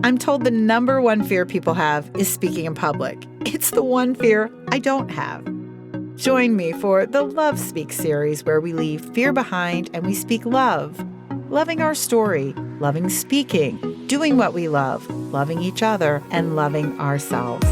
I'm told the number one fear people have is speaking in public. It's the one fear I don't have. Join me for the Love Speaks series, where we leave fear behind and we speak love. Loving our story, loving speaking, doing what we love, loving each other, and loving ourselves.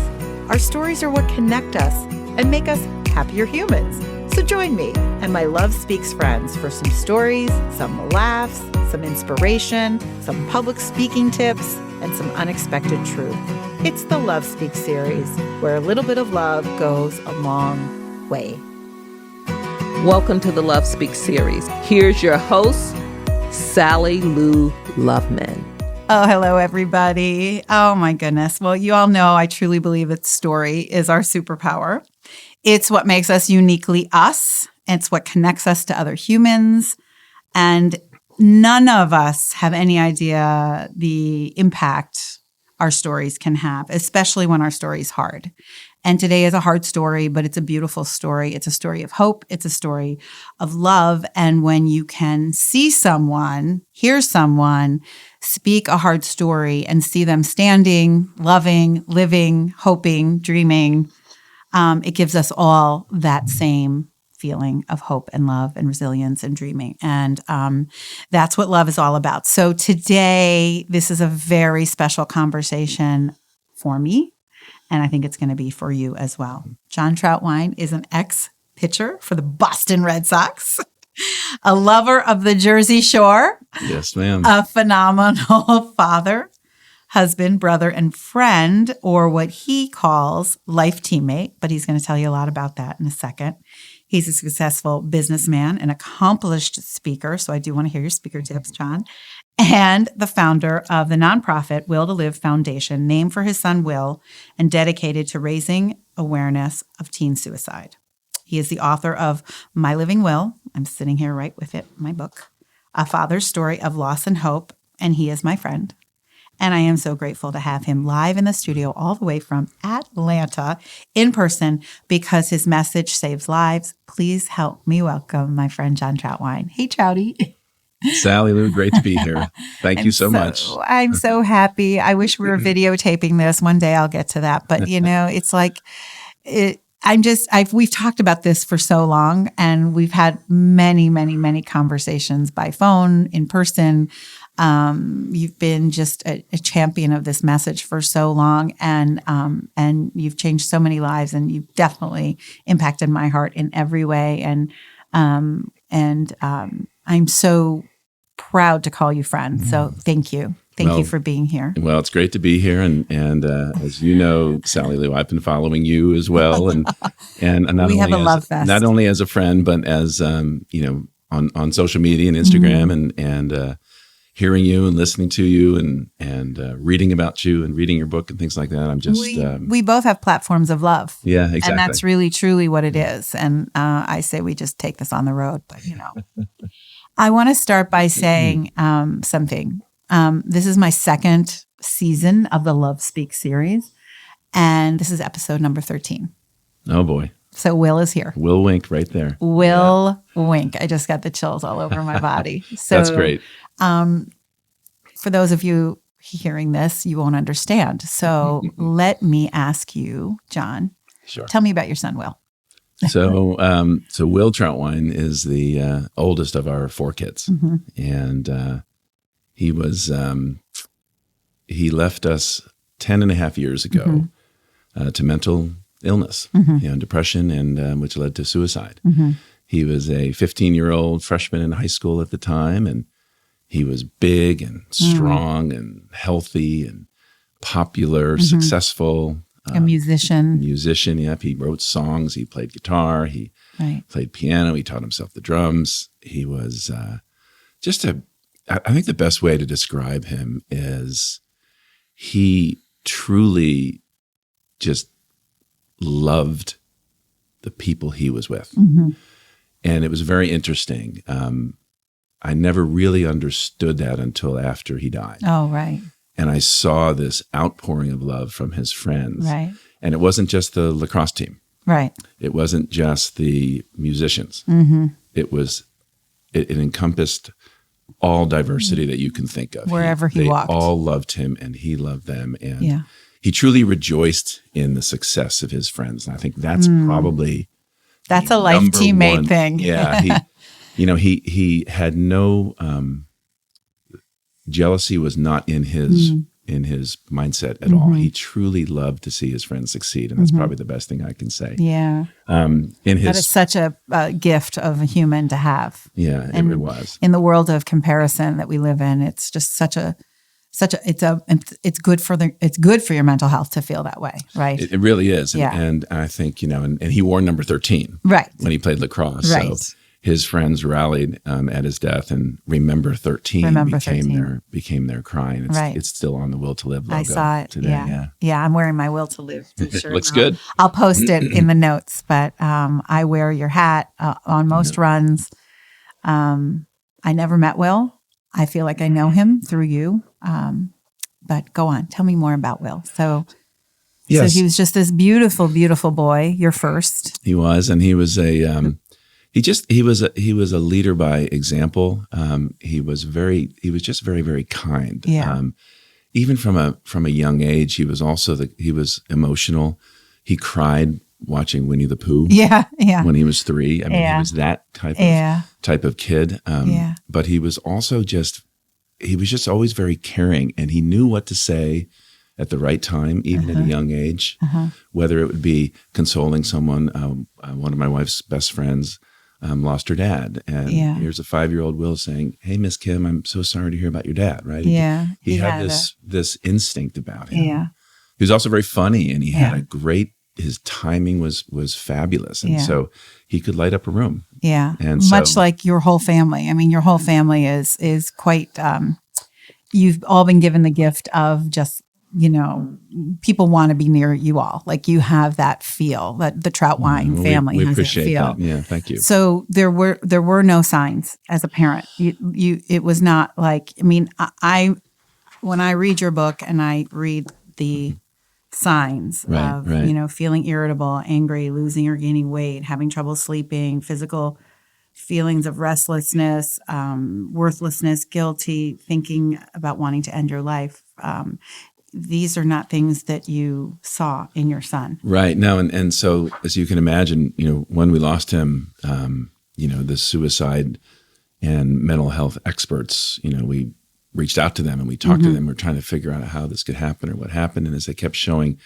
Our stories are what connect us and make us happier humans. So join me and my Love Speaks friends for some stories, some laughs, some inspiration, some public speaking tips, and some unexpected truth. It's the Love Speaks series, where a little bit of love goes a long way. Welcome to the Love Speaks series. Here's your host, Sally Lou Loveman. Oh, hello, everybody. Oh, my goodness. Well, you all know I truly believe that story is our superpower. It's what makes us uniquely us. It's what connects us to other humans. And none of us have any idea the impact our stories can have, especially when our story is hard. And today is a hard story, but it's a beautiful story. It's a story of hope. It's a story of love. And when you can see someone, hear someone speak a hard story and see them standing, loving, living, hoping, dreaming, it gives us all that same feeling of hope and love and resilience and dreaming. And that's what love is all about. So today, this is a very special conversation for me, and I think it's going to be for you as well. John Trautwein is an ex-pitcher for the Boston Red Sox, a lover of the Jersey Shore. Yes, ma'am. A phenomenal father, husband, brother, and friend, or what he calls life teammate, but he's going to tell you a lot about that in a second. He's a successful businessman, an accomplished speaker, so I do want to hear your speaker tips, John, and the founder of the nonprofit Will to Live Foundation, named for his son Will and dedicated to raising awareness of teen suicide. He is the author of My Living Will. I'm sitting here right with it, my book, A Father's Story of Loss and Hope, and he is my friend. And I am so grateful to have him live in the studio all the way from Atlanta in person because his message saves lives. Please help me welcome my friend John Trautwein. Hey, Trouty. Sally Lou, great to be here. Thank you so much. I'm so happy. I wish we were videotaping this. One day I'll get to that. But, you know, it's like we've talked about this for so long, and we've had many, many, many conversations by phone, in person. You've been just a champion of this message for so long, and you've changed so many lives, and you've definitely impacted my heart in every way. And I'm so proud to call you friend. So thank you. Thank you for being here. Well, it's great to be here. And as you know, Sally Lou, I've been following you as well. And not we only have a love fest. Not only as a friend, but as, on social media and Instagram and hearing you and listening to you and reading about you and reading your book and things like that. I'm just... We both have platforms of love. Yeah, exactly. And that's really, truly what it is. And I say we just take this on the road, but I want to start by saying something. This is my second season of the Love Speaks series, and this is episode number 13. Oh, boy. So Will is here. Will Wink right there. Will Wink. I just got the chills all over my body. So that's great. For those of you hearing this, you won't understand. So let me ask you, John, Sure. Tell me about your son, Will. So Will Trautwein is the oldest of our four kids. Mm-hmm. And he was, he left us 10 and a half years ago to mental illness, depression, and which led to suicide. Mm-hmm. He was a 15-year-old freshman in high school at the time, and he was big and strong and healthy and popular, successful. A musician. Yep. He wrote songs. He played guitar. He played piano. He taught himself the drums. He was I think the best way to describe him is he truly just loved the people he was with. Mm-hmm. And it was very interesting. I never really understood that until after he died. Oh, right. And I saw this outpouring of love from his friends. Right. And it wasn't just the lacrosse team. Right. It wasn't just the musicians. Mm-hmm. It encompassed all diversity that you can think of. Wherever he they walked. all loved him and he loved them. And Yeah. he truly rejoiced in the success of his friends. And I think that's probably That's the a life number teammate one- thing. Yeah. He had no jealousy was not in his mindset at all. He truly loved to see his friends succeed. And that's probably the best thing I can say. Yeah. In That his, is such a gift of a human to have. yeah, And it was. in the world of comparison that we live in, it's just it's good for your mental health to feel that way, right? It really is. And, Yeah. and I think, and he wore number 13 Right. when he played lacrosse. Right. So his friends rallied at his death, and remember 13 became their crying. It's still on the Will to Live logo. I saw it today. Yeah. Yeah. I'm wearing my Will to Live t-shirt. Looks now. good. I'll post it in the notes, but I wear your hat on most runs. I never met Will. I feel like I know him through you. But go on, tell me more about Will. So he was just this beautiful, beautiful boy. Your first. He was, and he was he was a leader by example. He was just very, very kind. Yeah. Even from a young age, he was also he was emotional. He cried watching Winnie the Pooh. Yeah. Yeah. When he was 3. I mean, he was that type of kid. But he was also just always very caring, and he knew what to say at the right time, even at a young age, whether it would be consoling someone. One of my wife's best friends lost her dad, and here's a 5-year-old Will saying, "Hey, Miss Kim, I'm so sorry to hear about your dad." Right? Yeah. He had this instinct about him. Yeah. He was also very funny, and he had his timing was fabulous, and so he could light up a room. Yeah. And much like your whole family. I mean, your whole family is quite, you've all been given the gift of just, people want to be near you all. Like you have that feel that the Trautwein family we has that appreciate feel. that. Yeah. Thank you. So there were no signs as a parent. It was not like, I mean, when I read your book and I read the signs of, feeling irritable, angry, losing or gaining weight, having trouble sleeping, physical feelings of restlessness, worthlessness, guilty, thinking about wanting to end your life. These are not things that you saw in your son. Right. No. And so as you can imagine, when we lost him, the suicide and mental health experts, we reached out to them and we talked to them. We're trying to figure out how this could happen or what happened. And as they kept showing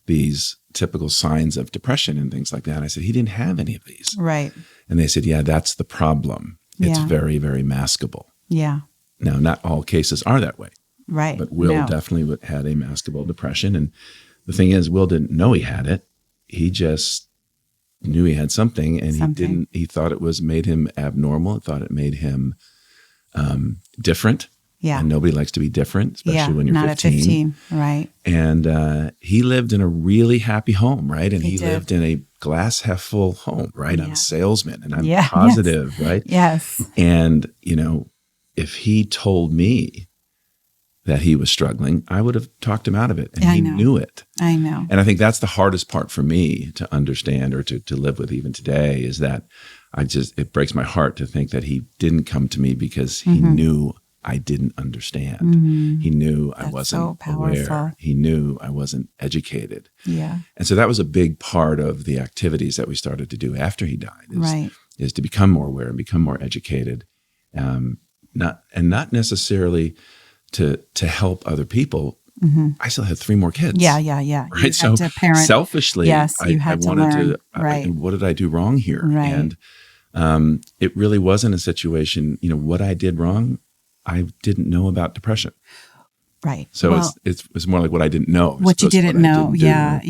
these typical signs of depression and things like that, I said, he didn't have any of these. Right. And they said, yeah, that's the problem. It's very, very maskable. Yeah. Now, not all cases are that way. Right. But Will definitely had a maskable depression. And the thing is, Will didn't know he had it. He just knew he had something, and he thought it made him abnormal. Thought it made him different. Yeah. And nobody likes to be different, especially when you're not 15. At 15. Right. And he lived in a really happy home, right? And he lived in a glass half full home, right? I'm a salesman, and I'm positive, right? Yes. And, if he told me that he was struggling, I would have talked him out of it, and he knew it. I know. And I think that's the hardest part for me to understand or to live with even today, is that it breaks my heart to think that he didn't come to me because he knew I didn't understand. He knew I wasn't aware. He knew I wasn't educated. Yeah. And so that was a big part of the activities that we started to do after he died, is to become more aware and become more educated. Not necessarily to help other people. I still had 3 more kids. Yeah. Right. So selfishly, I wanted to. Right. What did I do wrong here? Right. And it really wasn't a situation. What I did wrong, I didn't know about depression. Right. So it's more like what I didn't know. What you didn't know. Yeah.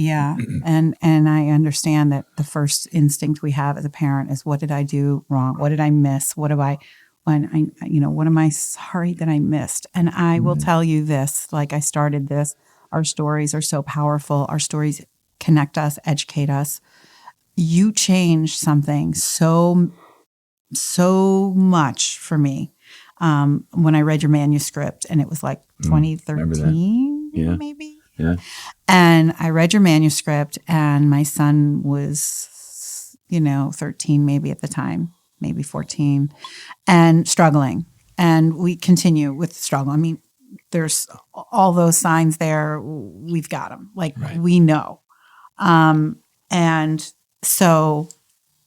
And I understand that the first instinct we have as a parent is, what did I do wrong? What did I miss? What am I sorry that I missed? And I will tell you this, like I started this, our stories are so powerful. Our stories connect us, educate us. You changed something so much for me. When I read your manuscript, and it was like 2013, maybe. Yeah. And I read your manuscript, and my son was, 13 maybe at the time, maybe 14, and struggling. and we continue with the struggle. I mean, there's all those signs there. We've got them. Like we know. And so,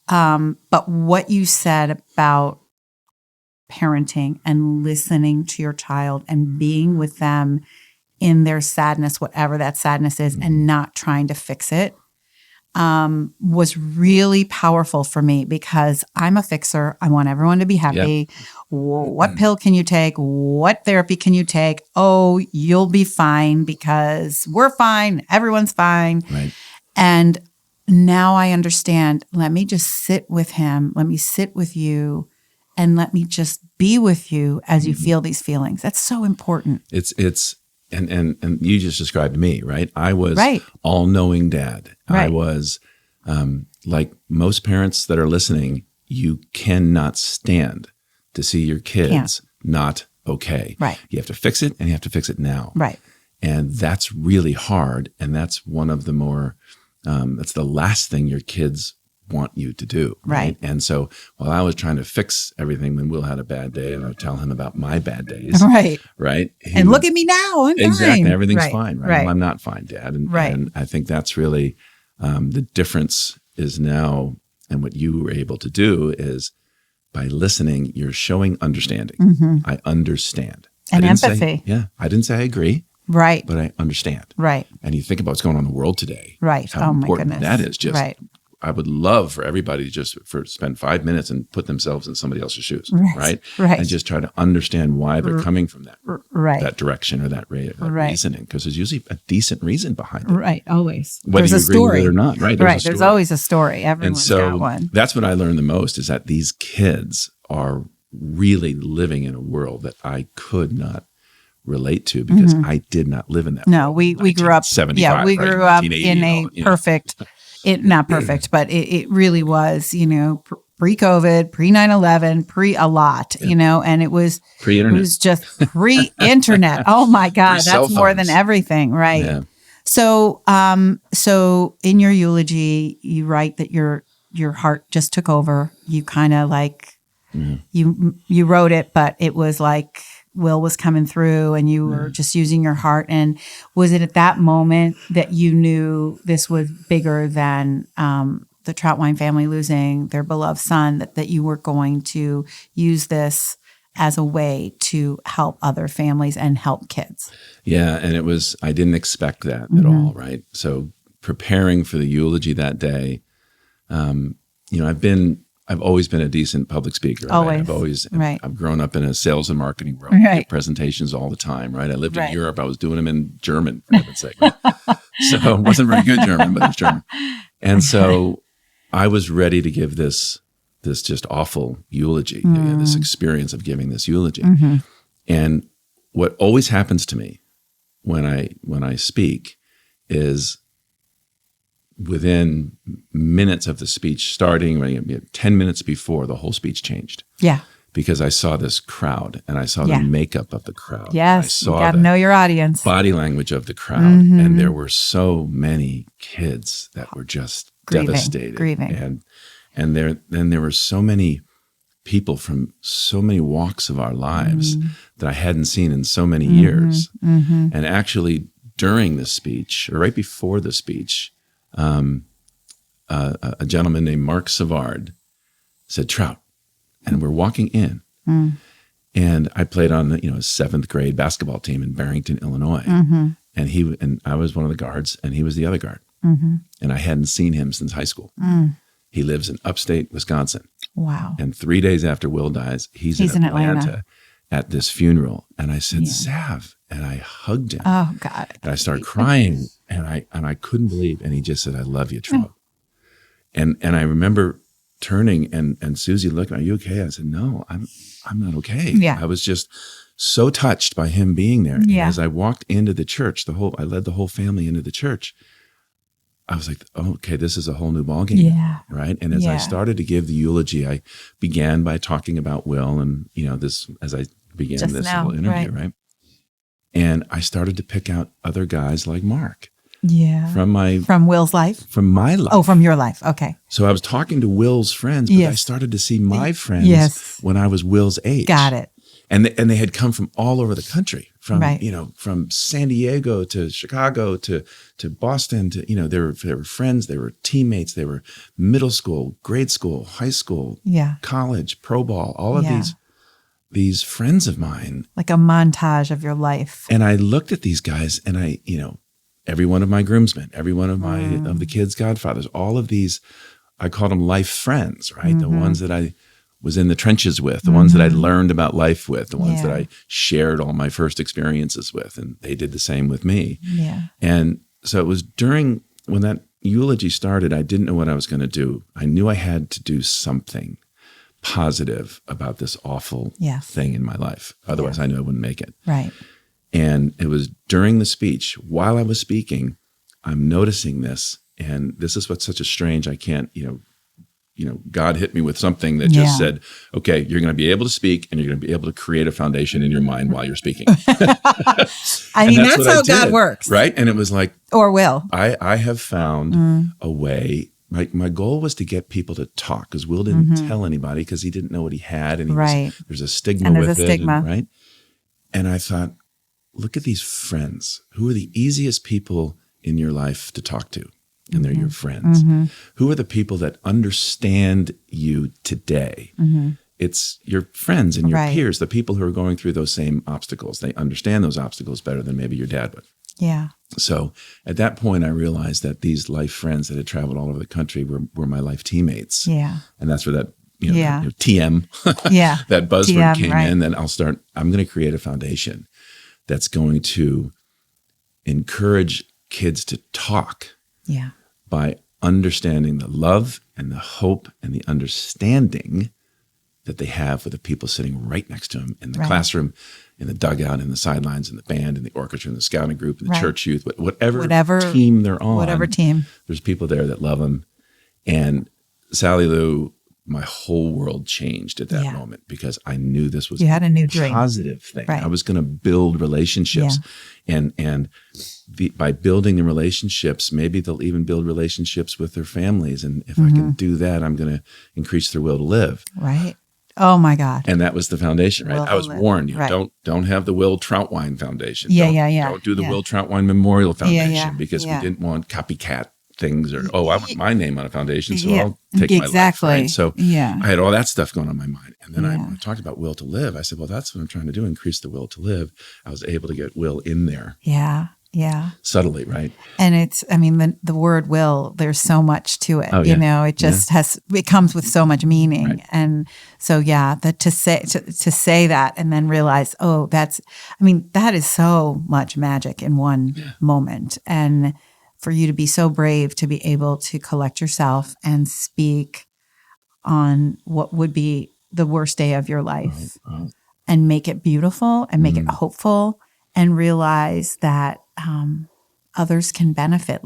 but what you said about parenting and listening to your child and being with them in their sadness, whatever that sadness is, and not trying to fix it, was really powerful for me because I'm a fixer. I want everyone to be happy. Yep. What pill can you take? What therapy can you take? Oh, you'll be fine because we're fine. Everyone's fine. Right. And now I understand. Let me just sit with him. Let me sit with you. And let me just be with you as you feel these feelings. That's so important. And you just described me, right? I was all-knowing dad. Right. I was like most parents that are listening, you cannot stand to see your kids not okay. Right. You have to fix it, and you have to fix it now. Right. And that's really hard. And that's one of the more, that's the last thing your kids want you to do. Right. And so while I was trying to fix everything when Will had a bad day, and I would tell him about my bad days. Right. Right. And look at me now. I'm exactly. fine. Everything's fine. Right. Well, I'm not fine, Dad. Right. And I think that's really the difference is now, and what you were able to do is by listening, you're showing understanding. Mm-hmm. I understand. And empathy. I didn't say I agree. Right. But I understand. Right. And you think about what's going on in the world today. Right. How important my goodness. that is. Just I would love for everybody to just spend 5 minutes and put themselves in somebody else's shoes, right? Right. And just try to understand why they're coming from that direction or that reasoning, because there's usually a decent reason behind it. Right, always. Whether there's you a agree story. with it or not, right? There's always a story. Everyone's got one. That's what I learned the most, is that these kids are really living in a world that I could not relate to because I did not live in that world. We grew up. Yeah, we grew up in a perfect. Not perfect, but it really was, pre-COVID, pre-9/11, pre-a lot, and it was pre-internet. It was just pre-internet. Oh my God, that's more than everything, right? Yeah. So, so in your eulogy, you write that your heart just took over. You kind of like you wrote it, but it was like Will was coming through and you were just using your heart. And was it at that moment that you knew this was bigger than the Trautwein family losing their beloved son, that you were going to use this as a way to help other families and help kids? Yeah. And I didn't expect that at all. Right. So preparing for the eulogy that day, I've always been a decent public speaker. Always. I've grown up in a sales and marketing world. Right. Presentations all the time, right? I lived in Europe. I was doing them in German, for heaven's sake. Right? So it wasn't very good German, but it was German. And so I was ready to give this just awful eulogy, this experience of giving this eulogy. Mm-hmm. And what always happens to me when I speak is, within minutes of the speech starting, 10 minutes before, the whole speech changed. Yeah. Because I saw this crowd and I saw the makeup of the crowd. Yes. I saw you got to know your audience. Body language of the crowd. Mm-hmm. And there were so many kids that were just devastated. Grieving. And there were so many people from so many walks of our lives that I hadn't seen in so many years. Mm-hmm. And actually during the speech, or right before the speech, a gentleman named Mark Savard said, "Trout," and we're walking in, and I played on a seventh grade basketball team in Barrington, Illinois, and I was one of the guards, and he was the other guard, and I hadn't seen him since high school. He lives in upstate Wisconsin. Wow! And 3 days after Will dies, he's in Atlanta at this funeral, and I said, "Sav," and I hugged him. Oh God! And I started crying. And I couldn't believe, and he just said, "I love you, Trout." And I remember turning and Susie looked, "Are you okay?" I said, "No, I'm not okay." Yeah. I was just so touched by him being there. Yeah. And as I walked into the church, I led the whole family into the church. I was like, "Oh, okay, this is a whole new ballgame." Yeah. Right. And as I started to give the eulogy, I began by talking about Will, and this as I began just this now, whole interview, right? And I started to pick out other guys like Mark. Yeah. From Will's life? From my life. Oh, from your life. Okay. So I was talking to Will's friends, but I started to see my friends when I was Will's age. Got it. And they had come from all over the country, from Right. from San Diego to Chicago to Boston to they were friends, they were teammates, they were middle school, grade school, high school, Yeah. college, pro ball, all of Yeah. these friends of mine. Like a montage of your life. And I looked at these guys, and I every one of my groomsmen, every one of my of the kids' godfathers, all of these, I called them life friends, right? The ones that I was in the trenches with, the ones that I learned about life with, the ones that I shared all my first experiences with, and they did the same with me. Yeah. And so it was when that eulogy started, I didn't know what I was going to do. I knew I had to do something positive about this awful thing in my life. Otherwise, I knew I wouldn't make it. Right. And it was during the speech, while I was speaking, I'm noticing this, and this is what's such a strange, I can't, God hit me with something that just said, okay, you're going to be able to speak, and you're going to be able to create a foundation in your mind while you're speaking. I mean, that's how God works. Right? And it was like, or will. I have found a way. My goal was to get people to talk, because Will didn't tell anybody, because he didn't know what he had. And there's a stigma with it. Right? And I thought, look at these friends. Who are the easiest people in your life to talk to? And they're your friends. Who are the people that understand you today? It's your friends and your peers, the people who are going through those same obstacles. They understand those obstacles better than maybe your dad would. Yeah. So at that point, I realized that these life friends that had traveled all over the country were my life teammates. Yeah. And that's where that TM, that buzzword came in. Then I'm going to create a foundation that's going to encourage kids to talk. Yeah. By understanding the love and the hope and the understanding that they have for the people sitting right next to them in the classroom, in the dugout, in the sidelines, in the band, in the orchestra, in the scouting group, in the church youth, whatever team they're on. Whatever team. There's people there that love them. And Sally Lou, my whole world changed at that moment, because I knew this was you had a new dream. Positive thing. Right. I was going to build relationships, and by building the relationships, maybe they'll even build relationships with their families. And if I can do that, I'm going to increase their will to live. Right. Oh my God. And that was the foundation, right? I was warned, don't have the Will Trautwein Foundation. Don't do the Will Trautwein Memorial Foundation, because we didn't want copycat things, or I want my name on a foundation, so I'll take my life. Right? So I had all that stuff going on in my mind. And then I talked about will to live. I said, well, that's what I'm trying to do, increase the will to live. I was able to get will in there. Yeah. Yeah. Subtly, right? And the word will, there's so much to it. It just it comes with so much meaning. Right. And so, that to say that and then realize, that is so much magic in one moment. And for you to be so brave to be able to collect yourself and speak on what would be the worst day of your life and make it beautiful and make it hopeful, and realize that others can benefit.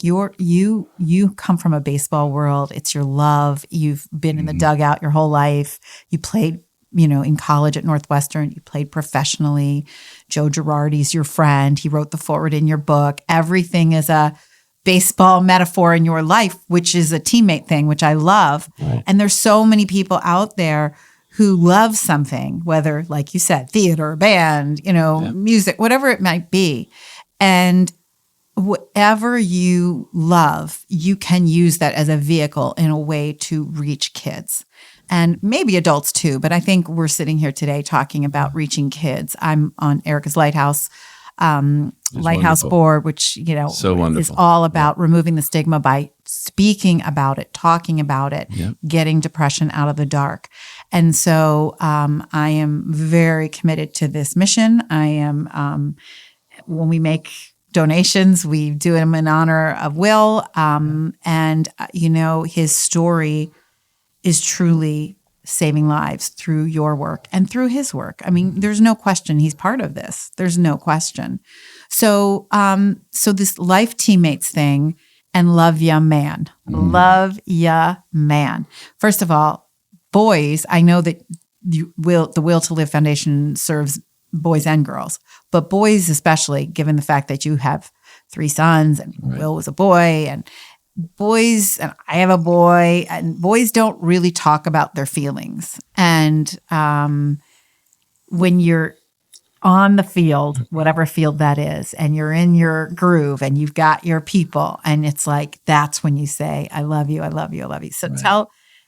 You come from a baseball world. It's your love. You've been in the dugout your whole life. You played in college at Northwestern. You played professionally. Joe Girardi's your friend. He wrote the foreword in your book. Everything is a baseball metaphor in your life, which is a teammate thing, which I love. Right. And there's so many people out there who love something, whether, like you said, theater, band, music, whatever it might be. And whatever you love, you can use that as a vehicle in a way to reach kids. And maybe adults too, but I think we're sitting here today talking about reaching kids. I'm on Erica's Lighthouse board, which is all about removing the stigma by speaking about it, talking about it, getting depression out of the dark. And so I am very committed to this mission. I am when we make donations, we do them in honor of Will, and his story is truly saving lives through your work and through his work. There's no question he's part of this. There's no question. So this life teammates thing and love ya man. Love ya man. First of all, boys, I know that the Will to Live Foundation serves boys and girls, but boys especially, given the fact that you have 3 sons and Will was a boy, and boys, and I have a boy, and boys don't really talk about their feelings. And when you're on the field, whatever field that is, and you're in your groove and you've got your people, and it's like, that's when you say, I love you, I love you, I love you. So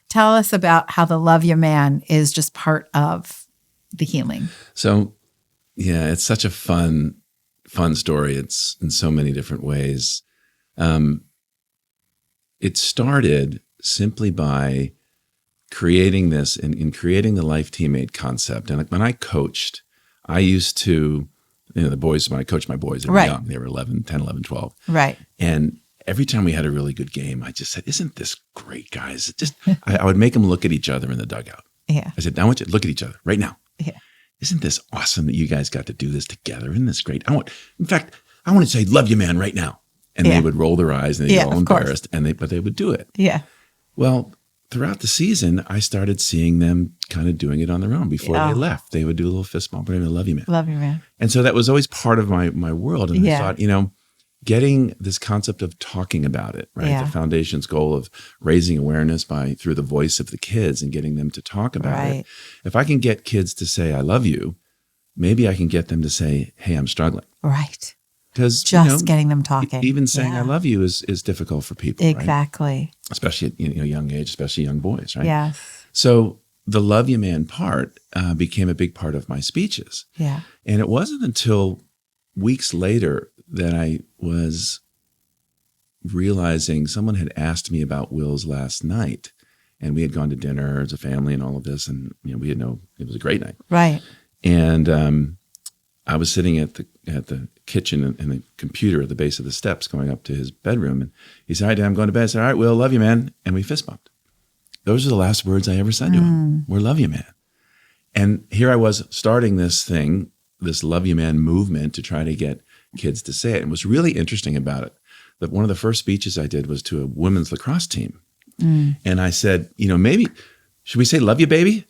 tell us about how the Love You Man is just part of the healing. So, yeah, it's such a fun story. It's in so many different ways. It started simply by creating this in creating the life teammate concept. And when I coached, I used to, the boys, when I coached my boys, they were young. They were 10, 11, 12. Right. And every time we had a really good game, I just said, isn't this great, guys? I would make them look at each other in the dugout. Yeah. I said, I want you to look at each other right now. Yeah. Isn't this awesome that you guys got to do this together? Isn't this great? In fact, I want to say, love you, man, right now. And they would roll their eyes and they'd get all embarrassed, but they would do it. Yeah. Well, throughout the season, I started seeing them kind of doing it on their own. Before they left, they would do a little fist bump, but I love you, man. Love you, man. And so that was always part of my world. And I thought, getting this concept of talking about it, right? Yeah. The foundation's goal of raising awareness through the voice of the kids and getting them to talk about it. If I can get kids to say, I love you, maybe I can get them to say, hey, I'm struggling. Right. Because just getting them talking. Even saying I love you is difficult for people. Exactly. Right? Especially at young age, especially young boys, right? Yes. So the love you man part became a big part of my speeches. Yeah. And it wasn't until weeks later that I was realizing someone had asked me about Will's last night. And we had gone to dinner as a family and all of this. And we had it was a great night. Right. And I was sitting at the kitchen and the computer at the base of the steps going up to his bedroom. And he said, all right, Dad, I'm going to bed. I said, all right, Will, love you, man. And we fist bumped. Those are the last words I ever said to him. We're love you, man. And here I was starting this love you, man movement to try to get kids to say it. And what's really interesting about it, that one of the first speeches I did was to a women's lacrosse team. And I said, maybe, should we say love you, baby?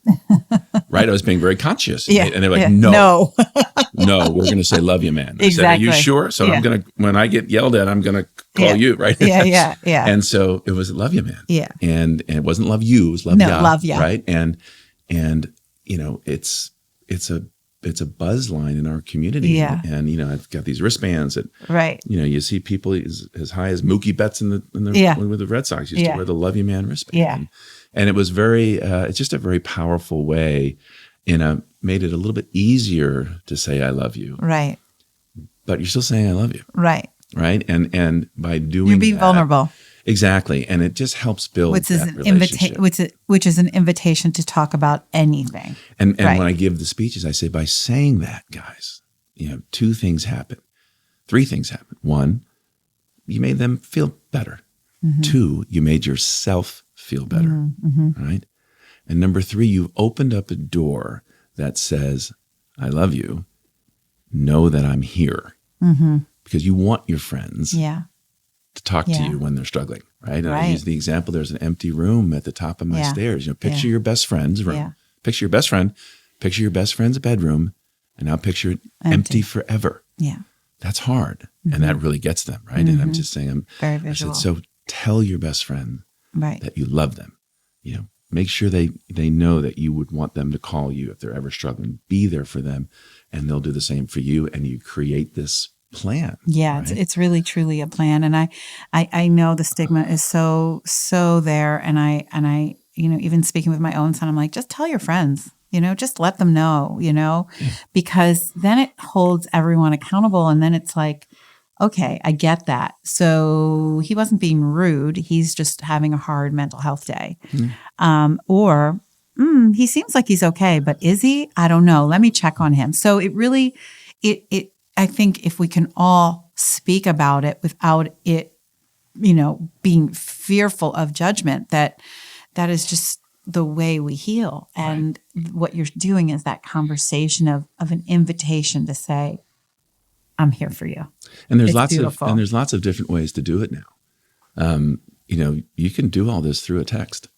Right? I was being very conscious. Yeah. And they're like, no, No. we're going to say love you, man. I said, Exactly. are you sure? So I'm going to, when I get yelled at, I'm going to call you, right? Yeah. And so it was love you, man. Yeah. And it wasn't love you, it was love ya. Love ya. Right? And it's a buzz line in our community. Yeah. And I've got these wristbands that you see people as high as Mookie Betts with the Red Sox used to wear the love you, man wristband. Yeah. And it was it's just a very powerful way made it a little bit easier to say I love you. Right. But you're still saying I love you. Right. Right. And by doing You're being vulnerable. Exactly. And it just helps build Which is that relationship. which is an invitation to talk about anything. And when I give the speeches, I say, by saying that, guys, 2 things happen. 3 things happen. 1, you made them feel better. 2, you made yourself feel better. Right? And number 3, you've opened up a door that says, I love you. Know that I'm here. Because you want your friends to talk to you when they're struggling, right? And I use the example, there's an empty room at the top of my stairs. Picture your best friend's room. Yeah. Picture your best friend. Picture your best friend's bedroom. And now picture it empty forever. Yeah. That's hard. And that really gets them, right? And I'm just saying, very visual. I said, so tell your best friend that you love them. Make sure they know that you would want them to call you if they're ever struggling. Be there for them, and they'll do the same for you. And you create this plan. Yeah, right? it's really truly a plan. And I know the stigma is so there. And I even speaking with my own son, I'm like, just tell your friends. Just let them know. Because then it holds everyone accountable, and then it's like, okay, I get that. So he wasn't being rude. He's just having a hard mental health day. Or he seems like he's okay, but is he? I don't know. Let me check on him. So it really, I think if we can all speak about it without it, being fearful of judgment, that is just the way we heal. And what you're doing is that conversation of an invitation to say, I'm here for you. And there's beautiful. lots of different ways to do it now. You can do all this through a text.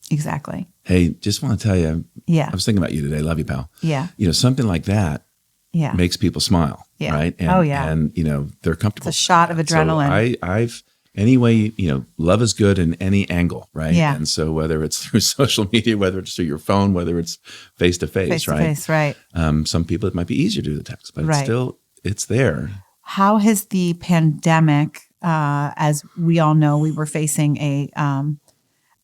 Exactly. Hey, just want to tell you, Yeah. I was thinking about you today. Love you, pal. Yeah. Something like that makes people smile. Yeah. Right. And, Oh, yeah. And, they're comfortable. It's a shot of adrenaline. So any way, love is good in any angle, right? Yeah. And so whether it's through social media, whether it's through your phone, whether it's face to face, right? Face, right. Some people it might be easier to do the text, but Right. it's there. How has the pandemic, as we all know, we were facing a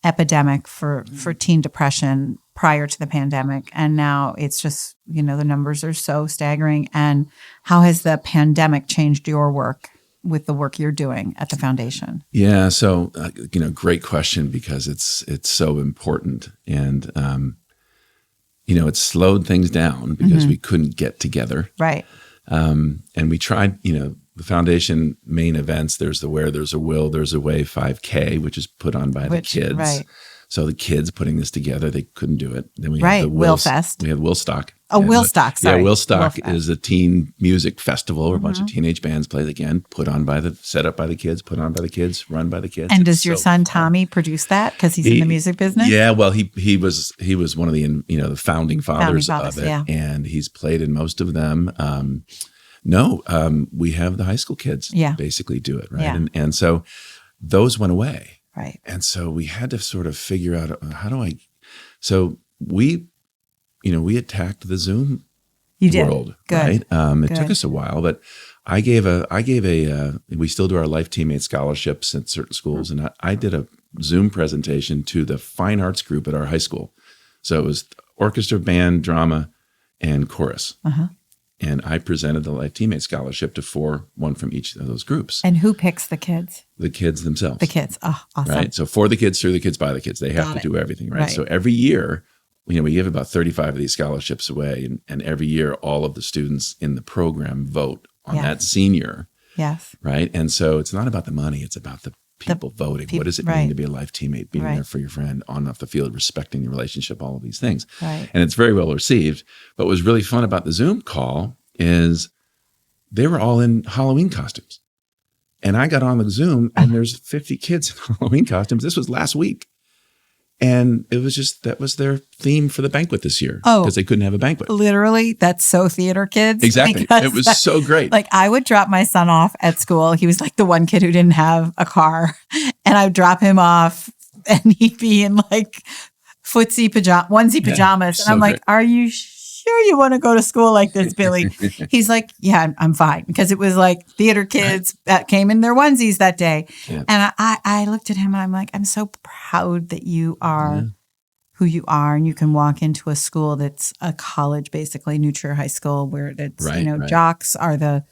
epidemic for teen depression prior to the pandemic, and now it's just the numbers are so staggering. And how has the pandemic changed your work with the work you're doing at the foundation? Yeah, so great question, because it's so important, and it slowed things down because we couldn't get together, right? And we tried, the foundation main events. There's the Where There's a Will, There's a Way 5K, which is put on by the kids. Right. So the kids putting this together, they couldn't do it. Then we Right. had the Will Fest. We had Willstock. Oh, Willstock. Sorry. Yeah, Willstock Willfest. is a teen music festival where a bunch of teenage bands play, again, set up by the kids, put on by the kids, run by the kids. And It's does your so son fun. Tommy produce that because he's in the music business? Yeah, well, he was one of the the founding fathers of it, yeah. and he's played in most of them. We have the high school kids basically do it, right? Yeah. And so those went away. Right. And so we had to sort of figure out so we attacked the Zoom You did. world, Good. right? It Good. took us a while, but we still do our Life Teammate scholarships at certain schools. And I did a Zoom presentation to the fine arts group at our high school. So it was orchestra, band, drama, and chorus. Uh-huh. And I presented the Life Teammate Scholarship to one from each of those groups. And who picks the kids? The kids themselves. The kids. Oh, awesome. Right. So for the kids, through the kids, by the kids, they have Got to it. do everything. Right? Right. So every year, we give about 35 of these scholarships away. And every year, all of the students in the program vote on Yeah. that senior. Yes. Right. And so it's not about the money. It's about the people voting. What does it mean right. to be a life teammate, being Right. there for your friend, on and off the field, respecting the relationship, all of these things. Right. And it's very well received. But what was really fun about the Zoom call is they were all in Halloween costumes. And I got on the Zoom and there's 50 kids in Halloween costumes. This was last week. And it was that was their theme for the banquet this year. Oh. Because they couldn't have a banquet. Literally, that's so theater kids. Exactly. Because It was so great. Like I would drop my son off at school. He was like the one kid who didn't have a car. And I would drop him off and he'd be in like onesie pajamas. so And I'm like, great. are you sure you want to go to school like this, Billy? He's like, yeah, I'm fine. Because it was like theater kids that came in their onesies that day. Yeah. And I looked at him and I'm like, I'm so proud that you are who you are, and you can walk into a school that's a college, basically, New Trier High School, where it's Right. jocks are the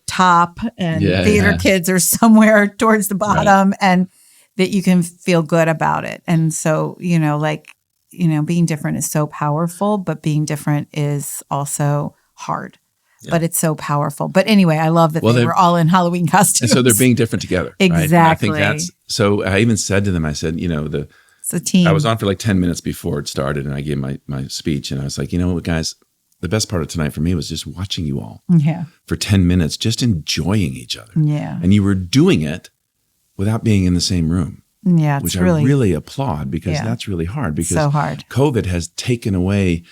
top, and Yeah, theater yeah. kids are somewhere towards the bottom, and that you can feel good about it. And so, being different is so powerful, but being different is also hard. Yeah. But it's so powerful. But anyway, I love that they were all in Halloween costumes. And so they're being different together. Exactly. Right? And I think so I even said to them, I said, it's a team. I was on for like 10 minutes before it started, and I gave my speech, and I was like, you know what, guys, the best part of tonight for me was just watching you all Yeah. for 10 minutes, just enjoying each other. Yeah. And you were doing it without being in the same room, Yeah. It's which really, I really applaud, because Yeah. that's really hard, because so hard. COVID has taken away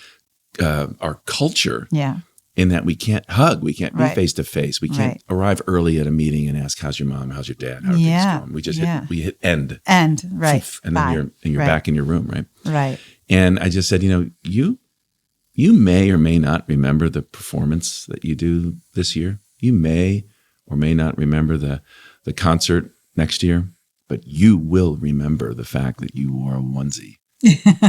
our culture Yeah. in that we can't hug, we can't be Right. face to face, we can't arrive early at a meeting and ask, how's your mom, how's your dad, how are things going? We just hit end. And right. And then you're Right. back in your room, right? Right. And I just said, you may or may not remember the performance that you do this year. You may or may not remember the concert next year, but you will remember the fact that you wore a onesie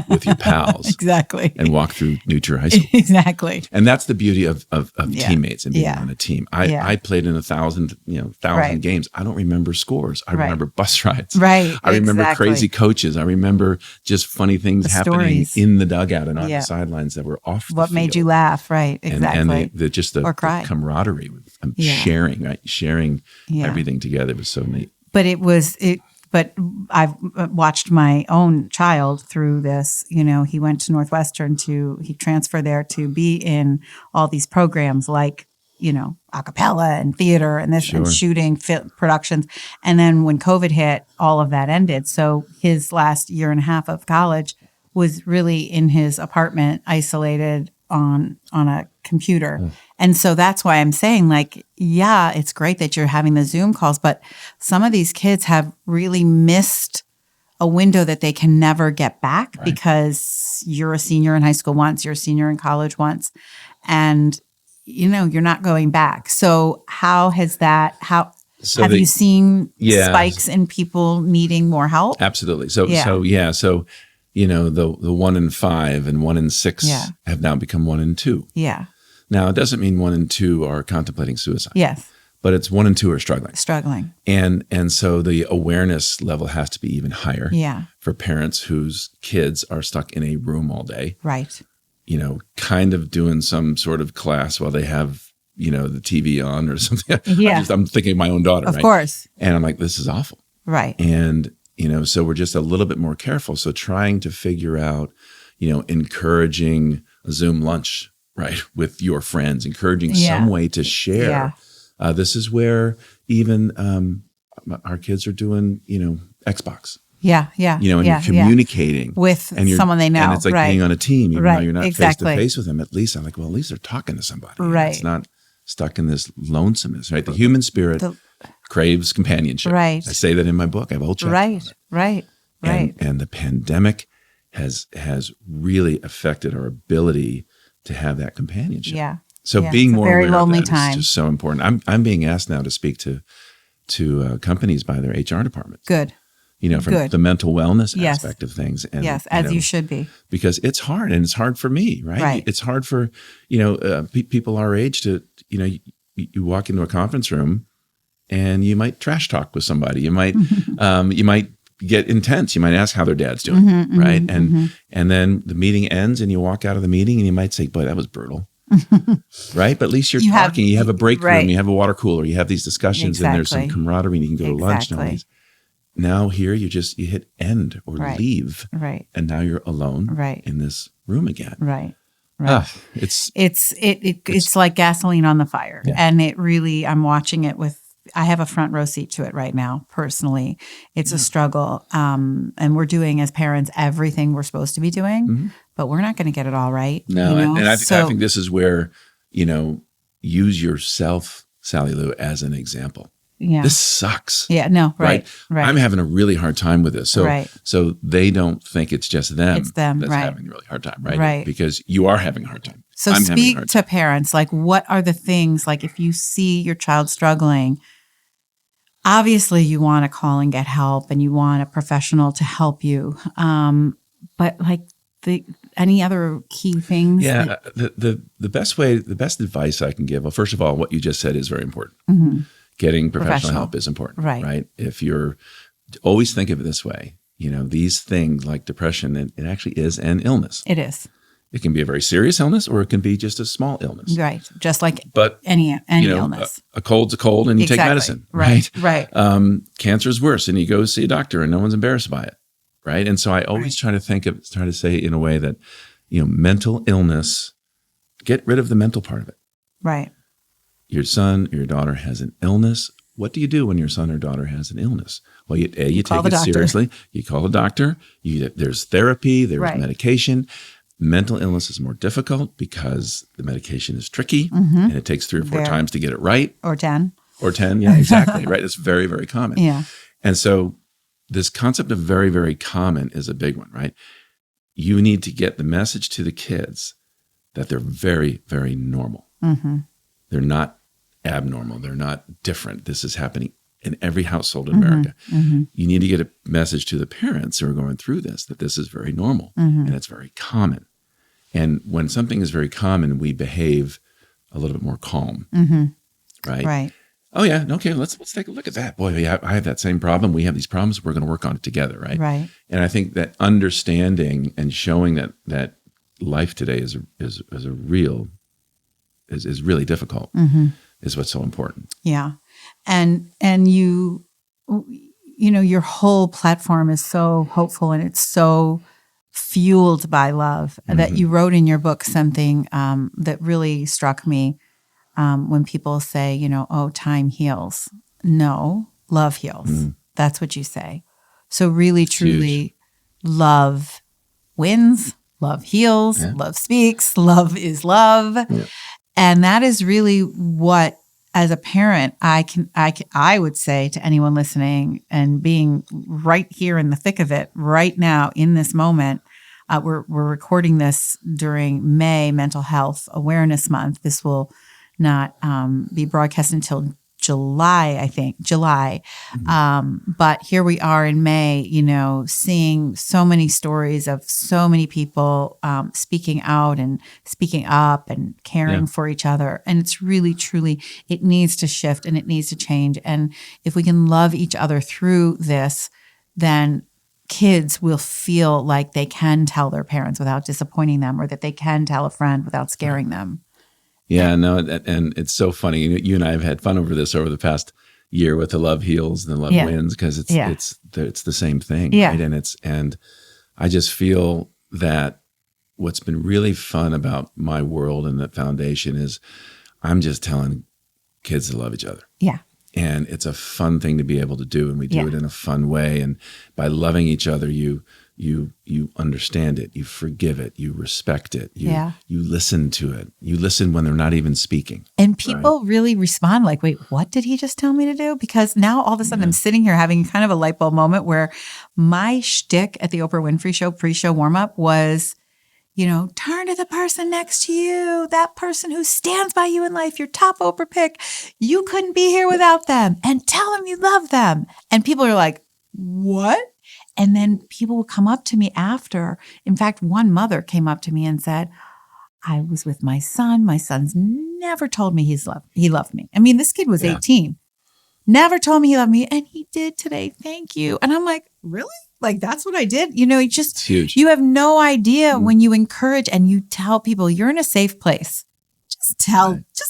with your pals Exactly. and walked through New Trier High School. Exactly. And that's the beauty of Yeah. teammates and being Yeah. on a team. Yeah. I played in 1,000 Right. games. I don't remember scores. I Right. remember bus rides. Right. I remember Exactly. crazy coaches. I remember just funny things The happening stories. in the dugout and on Yeah. the sidelines that were off the What made you field. laugh? Right. Exactly. And the Or cry. camaraderie, Yeah. sharing, right? Sharing Yeah. everything together was so neat. But I've watched my own child through this. He went to Northwestern he transferred there to be in all these programs like, a cappella and theater and this and Sure. shooting productions. And then when COVID hit, all of that ended. So his last year and a half of college was really in his apartment, isolated on a computer. And so that's why I'm saying, like, yeah, it's great that you're having the Zoom calls, but some of these kids have really missed a window that they can never get back because you're a senior in high school once, you're a senior in college once, and you're not going back. So how has that, have you seen spikes in people needing more help? Absolutely. So the 1 in 5 and 1 in 6 have now become 1 in 2. Yeah. Now, it doesn't mean 1 in 2 are contemplating suicide. Yes. But it's 1 in 2 are struggling. And so the awareness level has to be even higher for parents whose kids are stuck in a room all day. Right. Kind of doing some sort of class while they have, the TV on or something. Yeah. I'm thinking of my own daughter, Of course. And I'm like, this is awful. Right. And, so we're just a little bit more careful. So trying to figure out, encouraging a Zoom lunch, right, with your friends, encouraging some way to share. This is where even our kids are doing, Xbox. Yeah. And you're communicating with someone they know. And it's like being on a team, even though you're not face to face with them. At least I'm like, well, at least they're talking to somebody. Right. It's not stuck in this lonesomeness, right? The human spirit craves companionship. Right. I say that in my book. I have a whole chapter on it. Right. And the pandemic has really affected our ability to have that companionship. Yeah. So being more very aware lonely of that time. is just so important. I'm being asked now to speak to companies by their HR departments. Good. From the mental wellness aspect of things. And, as you should be. Because it's hard, and it's hard for me, right? It's hard for, people our age to, you walk into a conference room and you might trash talk with somebody. You might, you might get intense. You might ask how their dad's doing, right? And then the meeting ends and you walk out of the meeting and you might say, boy, that was brutal. Right? But at least you're talking. You have a break room. You have a water cooler. You have these discussions and there's some camaraderie and you can go to lunch nowadays. Now here you hit end or leave. Right. And now you're alone in this room again. Right. It's like gasoline on the fire. Yeah. And it really, I'm watching it I have a front row seat to it right now, personally. It's a struggle. And we're doing as parents everything we're supposed to be doing, but we're not going to get it all right. No. And I think this is where, use yourself, Sally Lou, as an example. Yeah. This sucks. Yeah, no, right. I'm having a really hard time with this. So they don't think it's just them. It's them, that's right. having a really hard time, right? Right. Because you are having a hard time. So speak to parents, like what are the things, like if you see your child struggling, obviously you want to call and get help and you want a professional to help you. But like any other key things? Yeah, the best advice I can give, well, first of all, what you just said is very important. Getting professional help is important, right? If you're always think of it this way, these things like depression, it actually is an illness. It is. It can be a very serious illness, or it can be just a small illness. Right. Just like any illness. A cold's a cold, and you take medicine. Right. Cancer is worse, and you go see a doctor, and no one's embarrassed by it. Right. And so I always try to say in a way that, mental illness, get rid of the mental part of it. Right. Your son or your daughter has an illness. What do you do when your son or daughter has an illness? Well, you take it seriously. You call a doctor. There's therapy. There's medication. Mental illness is more difficult because the medication is tricky and it takes 3 or 4 times to get it right. Or 10. Yeah, exactly. Right. It's very, very common. Yeah. And so this concept of very, very common is a big one, right? You need to get the message to the kids that they're very, very normal. They're not abnormal. They're not different. This is happening in every household in America. You need to get a message to the parents who are going through this, that this is very normal and it's very common. And when something is very common, we behave a little bit more calm, right? Right. Oh yeah, okay, let's take a look at that. Boy, yeah, I have that same problem. We have these problems. We're going to work on it together, right? Right. And I think that understanding and showing that life today is really difficult is what's so important. Yeah. And you your whole platform is so hopeful and it's so fueled by love that you wrote in your book something that really struck me when people say, oh, time heals. No, love heals. That's what you say. So really, truly, love wins. Love heals. Love speaks. Love is love. And that is really what, as a parent, I would say to anyone listening and being right here in the thick of it right now in this moment. We're recording this during May, Mental Health Awareness Month. This will not be broadcast until July, I think, July. But here we are in May, seeing so many stories of so many people speaking out and speaking up and caring for each other. And it's really, truly, it needs to shift and it needs to change. And if we can love each other through this, then kids will feel like they can tell their parents without disappointing them, or that they can tell a friend without scaring them. Yeah, no, and it's so funny. You and I have had fun over this over the past year with the Love Heals and the Love Wins, because it's the same thing, right? And I just feel that what's been really fun about my world and the foundation is I'm just telling kids to love each other. Yeah. And it's a fun thing to be able to do, and we do it in a fun way. And by loving each other, you understand it, you forgive it, you respect it, you listen to it, you listen when they're not even speaking. And people really respond like, wait, what did he just tell me to do? Because now all of a sudden I'm sitting here having kind of a light bulb moment where my shtick at the Oprah Winfrey Show pre-show warm-up was, turn to the person next to you, that person who stands by you in life, your top Oprah pick. You couldn't be here without them, and tell them you love them. And people are like, what? And then people will come up to me after. In fact, one mother came up to me and said, I was with my son. My son's never told me he loved me. I mean, this kid was 18. Never told me he loved me. And he did today. Thank you. And I'm like, really? Like, that's what I did? It's huge. You have no idea when you encourage and you tell people you're in a safe place. Just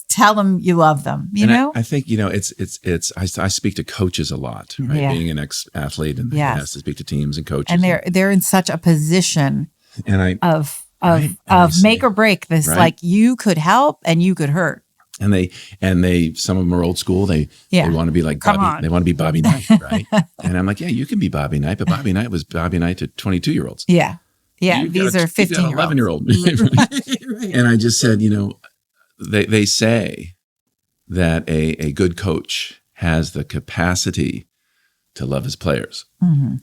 tell them you love them, I think, I speak to coaches a lot, right? Yeah. Being an ex-athlete and has to speak to teams and coaches. And they're in such a position of make or break this, like you could help and you could hurt. And they some of them are old school. They want to be like Bobby. They want to be Bobby Knight, right? And I'm like, yeah, you can be Bobby Knight, but Bobby Knight was Bobby Knight to 22-year-olds. Yeah. Yeah. These are 15-year-olds. 11-year-old. And I just said, they say that a good coach has the capacity to love his players. Mm-hmm.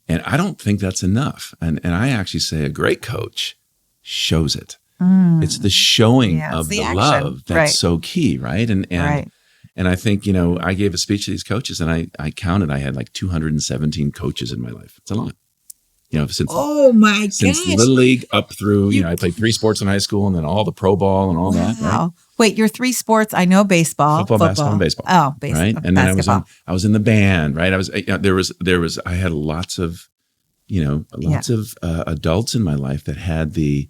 And I don't think that's enough. And I actually say a great coach shows it. It's the showing of the love that's so key, right? And I think, I gave a speech to these coaches, and I counted, I had like 217 coaches in my life. It's a lot. Since Little League up through, I played 3 sports in high school, and then all the pro ball and all that. Right? Wait, your 3 sports? I know baseball, football, basketball, and baseball. Oh, baseball, right? And then I was in the band, right? I had lots of adults in my life that had the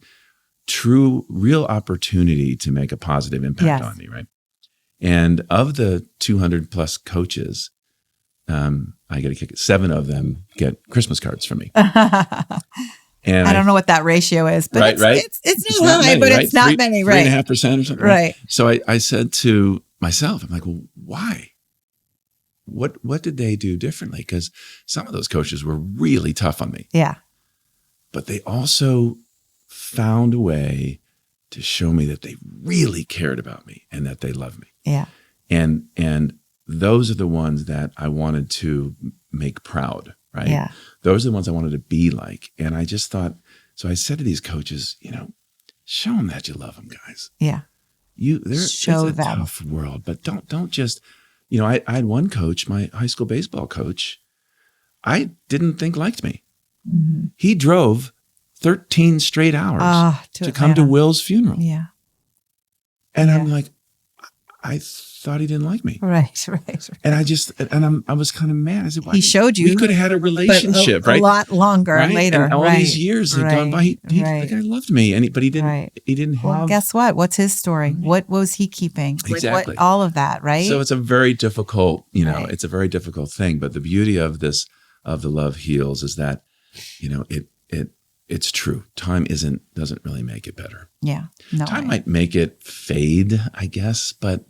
real opportunity to make a positive impact on me, right? And of the 200 plus coaches, I get a kick. 7 of them get Christmas cards from me. And I don't know what that ratio is, but it's not high, but it's not many, right? 3.5% or something, right? So I said to myself, I'm like, well, why? What did they do differently? Because some of those coaches were really tough on me. Yeah. But they also found a way to show me that they really cared about me and that they loved me. Yeah. And those are the ones that I wanted to make proud, right? Yeah. Those are the ones I wanted to be like. And I just thought, so I said to these coaches, show them that you love them, guys. Yeah. It's a tough world, but don't just, I had one coach, my high school baseball coach, I didn't think liked me. Mm-hmm. He drove 13 straight hours to come to Will's funeral. Yeah. And I'm like, I thought he didn't like me. Right. And I was kind of mad. I said, why? He showed you. We could have had a relationship, right? A lot longer later. And all these years had gone by. The guy loved me, but he didn't have. Well, guess what? What's his story? What was he keeping? Exactly. All of that, right? So it's a very difficult, it's a very difficult thing. But the beauty of the Love Heals is that, it's true. Time doesn't really make it better. Yeah. No. Time might make it fade, I guess, but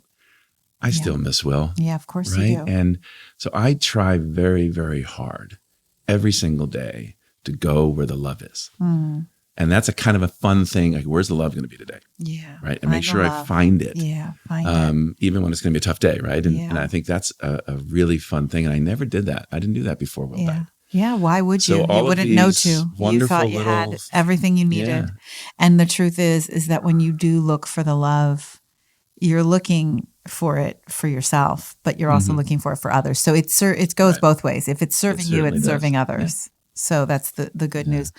I still miss Will. Yeah, of course right? you do. And so I try very, very hard every single day to go where the love is. Mm. And that's a kind of a fun thing. Like, where's the love going to be today? Yeah. Right. And make sure I find it. Yeah. Find it. Even when it's going to be a tough day. Right. And I think that's a really fun thing. And I never did that. I didn't do that before Will died. Yeah. Why would you? So You wouldn't know to. You thought you little, had everything you needed. Yeah. And the truth is that when you do look for the love, you're looking for it for yourself, but you're also looking for it for others. So it goes both ways. If it's serving you, it's serving others. Yeah. So that's the good news.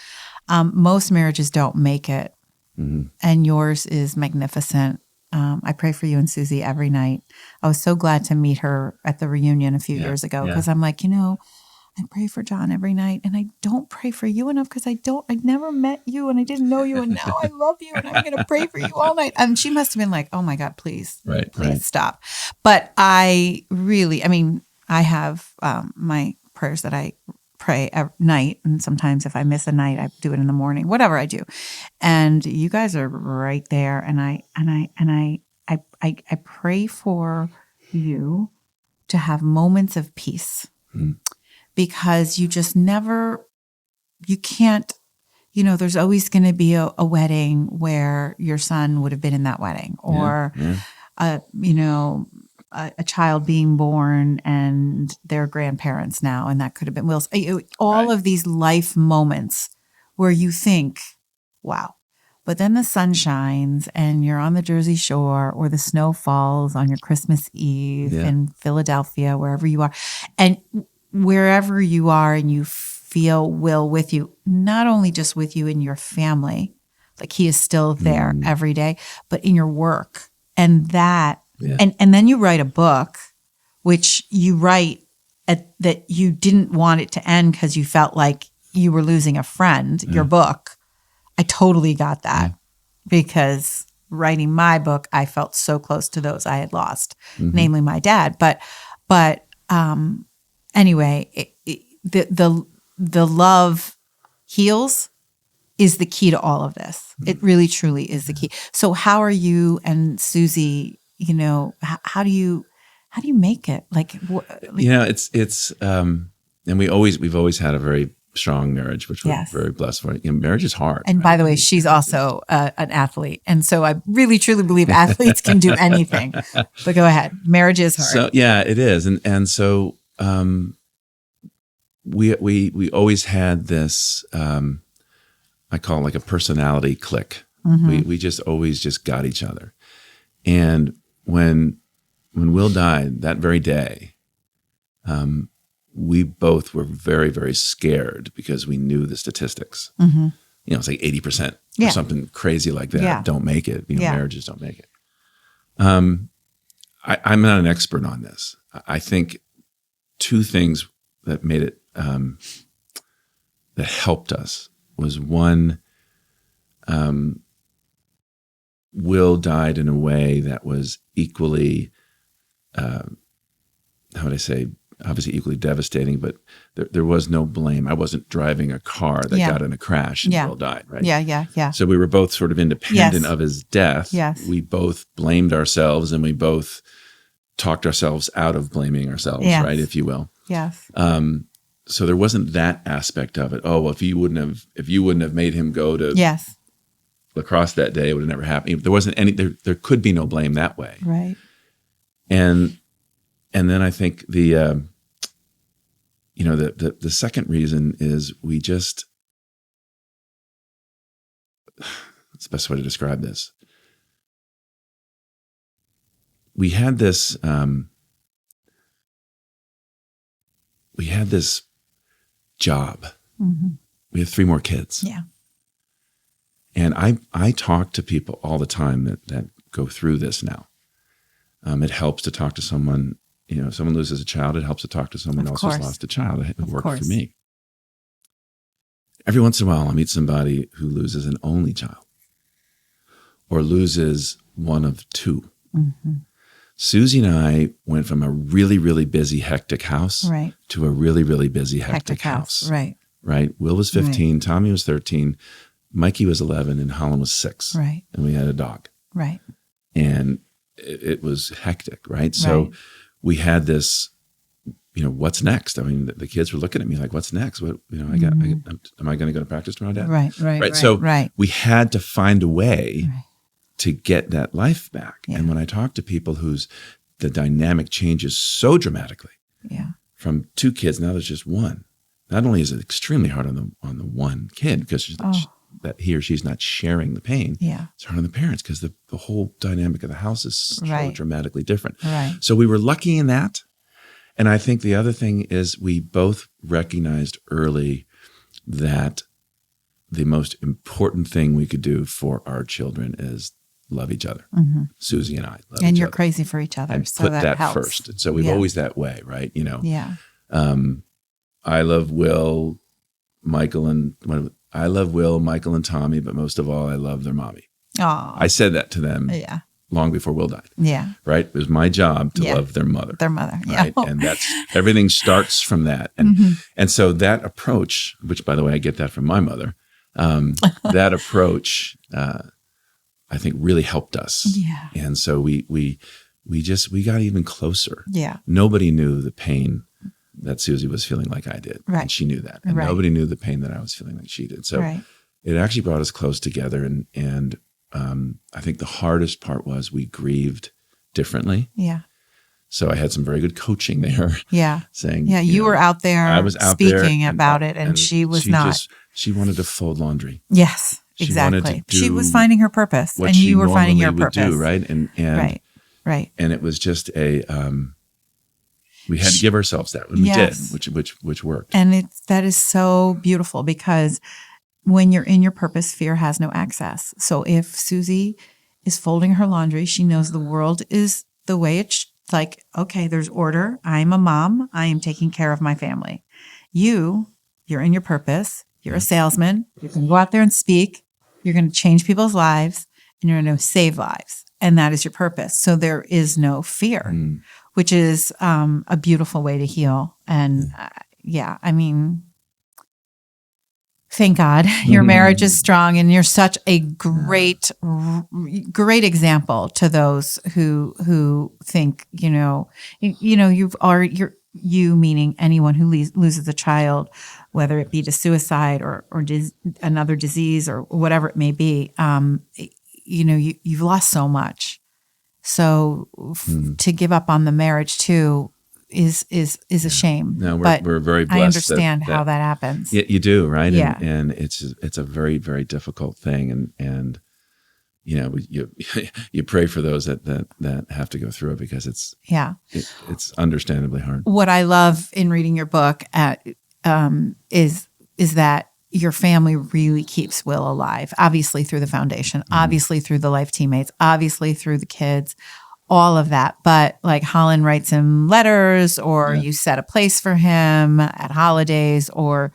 Most marriages don't make it, and yours is magnificent. I pray for you and Susie every night. I was so glad to meet her at the reunion a few years ago because I'm like, I pray for John every night, and I don't pray for you enough because I never met you and I didn't know you, and now I love you and I'm going to pray for you all night. And she must have been like, oh my God, please stop. But I have my prayers that I pray at night, and sometimes if I miss a night, I do it in the morning, whatever I do. And you guys are right there, and I pray for you to have moments of peace. Because you just you can't, there's always going to be a wedding where your son would have been in that wedding, or, a child being born and their grandparents now, and that could have been Will's. All of these life moments where you think, wow. But then the sun shines and you're on the Jersey Shore, or the snow falls on your Christmas Eve in Philadelphia, wherever you are. And wherever you are and you feel Will with you, not only just with you in your family, like he is still there every day, but in your work. And that, and then you write a book, which you write that you didn't want it to end because you felt like you were losing a friend, your book. I totally got that because writing my book, I felt so close to those I had lost, namely my dad. But anyway, the love heals is the key to all of this. It really, truly is the key. So how are you and Susie, how do you make it? It's, and we've always had a very strong marriage, which we're very blessed for. Marriage is hard. And by the way, she's also an athlete. And so I really, truly believe athletes can do anything. But go ahead. Marriage is hard. So it is. And so, we always had this, I call it like a personality click. We just always just got each other. And when Will died that very day, we both were very, very scared because we knew the statistics. It's like 80% or something crazy like that don't make it. Marriages don't make it. I'm not an expert on this. I think two things that made it, that helped us was one, Will died in a way that was equally, how would I say, obviously equally devastating, but there was no blame. I wasn't driving a car that got in a crash and Will died, right? Yeah. So we were both sort of independent of his death. Yes. We both blamed ourselves, and we both talked ourselves out of blaming ourselves, right, if you will. Yes. So there wasn't that aspect of it. Oh, well, if you wouldn't have made him go to lacrosse that day, it would have never happened. There wasn't any. There could be no blame that way. Right. And then I think the second reason is we just. That's the best way to describe this. We had this. We had this job. We have 3 more kids. Yeah. And I talk to people all the time that go through this now. It helps to talk to someone, if someone loses a child, it helps to talk to someone else who's lost a child. It worked for me. Every once in a while, I'll meet somebody who loses an only child or loses one of 2. Susie and I went from a really, really busy, hectic house to a really, really busy, hectic house. Right. Will was 15, Tommy was 13, Mikey was 11, and Holland was 6. Right. And we had a dog. Right. And it was hectic, right? So we had this what's next? I mean, the kids were looking at me like, what's next? What, am I going to go to practice tomorrow, Dad? Right. So right. we had to find a way to get that life back. Yeah. And when I talk to people the dynamic changes so dramatically from 2 kids, now there's just one. Not only is it extremely hard on the one kid because that he or she's not sharing the pain. Yeah. It's hard on the parents because the whole dynamic of the house is so dramatically different. Right. So we were lucky in that. And I think the other thing is we both recognized early that the most important thing we could do for our children is love each other. Mm-hmm. Susie and I love each other. And you're crazy for each other. And so put that helps. first. And so we've always that way, right? Yeah. I love Will, Michael, and Tommy, but most of all, I love their mommy. Oh, I said that to them long before Will died. Yeah. Right? It was my job to love their mother. Their mother. Right? Yeah. And that's everything starts from that. And and so that approach, which by the way, I get that from my mother, that approach I think really helped us. Yeah. And so we got even closer. Yeah. Nobody knew the pain that Susie was feeling like I did. Right. And she knew that. And nobody knew the pain that I was feeling like she did. So it actually brought us close together. And I think the hardest part was we grieved differently. Yeah. So I had some very good coaching there. Yeah. Saying, you were out there I was out speaking there about it and she was not. She wanted to fold laundry. Yes, exactly. She was finding her purpose and you were finding your purpose. Do, right? And right. And it was just we had to give ourselves that, and we did, which worked. And that is so beautiful because when you're in your purpose, fear has no access. So if Susie is folding her laundry, she knows the world is the way it's like, okay, there's order. I'm a mom. I am taking care of my family. You're in your purpose. You're a salesman. You can go out there and speak. You're going to change people's lives and you're going to save lives. And that is your purpose. So there is no fear, which is a beautiful way to heal. And I mean, thank God your marriage is strong and you're such a great example to those who think, you meaning anyone who loses a child, whether it be to suicide or another disease or whatever it may be, you've lost so much. So to give up on the marriage too is a shame. No, but we're very blessed. I understand how that happens. Yeah, you do, right? Yeah. And it's a very, very difficult thing. And you pray for those that have to go through it because it's understandably hard. What I love in reading your book is that your family really keeps Will alive, obviously through the foundation, obviously through the life teammates, obviously through the kids, all of that. But like Holland writes him letters or you set a place for him at holidays or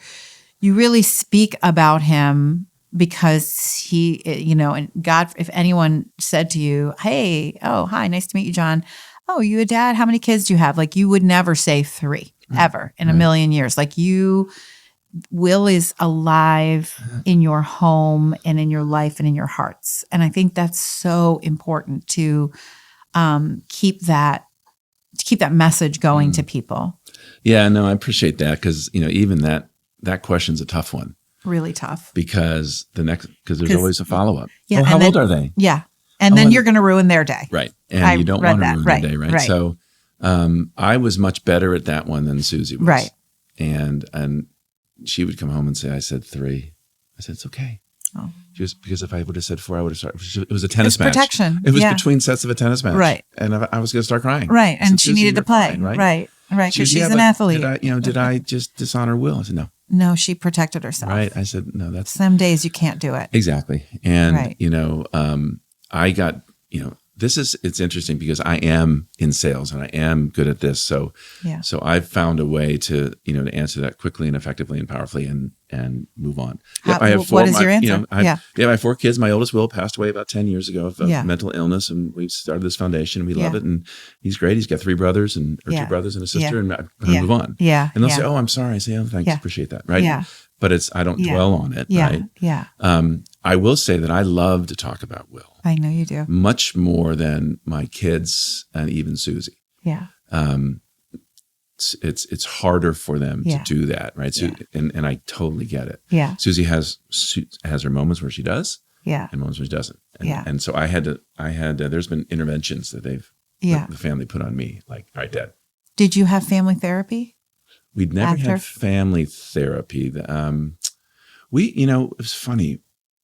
you really speak about him because he, and God, if anyone said to you, hey, oh, hi, nice to meet you, John. Oh, you a dad? How many kids do you have? Like you would never say 3 ever in a million years. Like Will is alive in your home and in your life and in your hearts. And I think that's so important to keep that message going to people. Yeah, no, I appreciate that because, even that question's a tough one. Really tough. Because there's always a follow-up. Yeah, how old are they? Yeah. And then you're going to ruin their day. Right. And you don't want to ruin their day, right? So I was much better at that one than Susie was. Right. And she would come home and say, I said 3. I said, it's okay. Oh. Because if I would have said 4, I would have started. It was a tennis match. Protection. It was between sets of a tennis match. Right. And I was going to start crying. Right. And she needed to play. Fine, right. Right. Because she's an athlete. Did I just dishonor Will? I said, no. No, she protected herself. Right. I said, no, that's. Some days you can't do it. Exactly. And, I got, it's interesting because I am in sales and I am good at this. So I've found a way to answer that quickly and effectively and powerfully and move on. I have 4. What is your answer? I have 4 kids. My oldest Will passed away about 10 years ago of mental illness, and we started this foundation and we love it. And he's great. He's got 3 brothers and 2 brothers and a sister, and I move on. Yeah. And they'll say, "Oh, I'm sorry." I say, "Oh, thanks, appreciate that." Right. Yeah. But I don't dwell on it. Right. Yeah. I will say that I love to talk about Will. I know you do. Much more than my kids and even Susie. Yeah. it's harder for them Yeah. to do that, right? So, and I totally get it. Yeah. Susie has her moments where she does, Yeah. and moments where she doesn't. And, Yeah. and so I had there's been interventions that the family put on me, like, all right, Dad. Did you have family therapy? We'd never After? had family therapy. It was funny.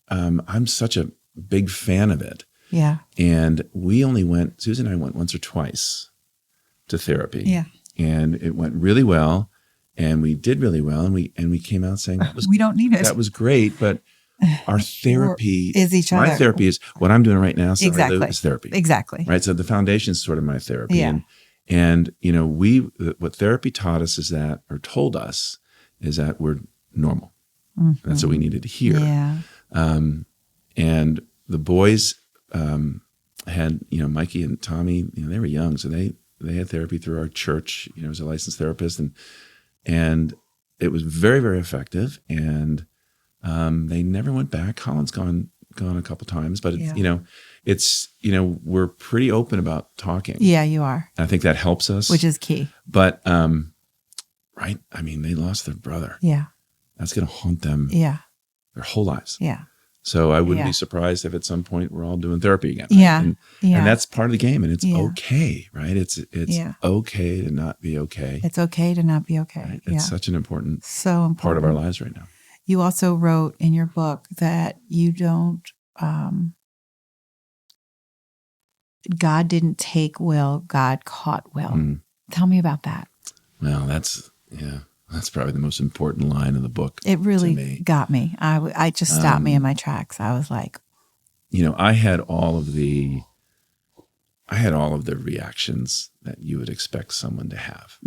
I'm such a big fan of it. Yeah. And Susie and I went once or twice to therapy. Yeah. And it went really well. And we did really well. And we came out saying, We don't need it. that was great. But our therapy is each my other. therapy is what I'm doing right now. So Exactly. is therapy. Exactly. Right. So the foundation is sort of my therapy. Yeah. And what therapy taught us told us is that we're normal. Mm-hmm. That's what we needed to hear. Yeah. And the boys had, Mikey and Tommy, they were young, so they had therapy through our church, as a licensed therapist, and it was very, very effective. And they never went back. Colin's gone a couple times, but we're pretty open about talking. Yeah, you are. And I think that helps us, Which is key. But right, I mean, they lost their brother. Yeah. That's going to haunt them. Yeah. Their whole lives. Yeah. So I wouldn't be surprised if at some point we're all doing therapy again. Right? Yeah. And that's part of the game, and it's okay, right? It's okay to not be okay. It's okay to not be okay. Right? It's such an important part of our lives right now. You also wrote in your book that you don't, God didn't take Will, God caught Will. Mm. Tell me about that. Well, that's probably the most important line in the book. It really got me. I just stopped me in my tracks. I was like, I had all of the reactions that you would expect someone to have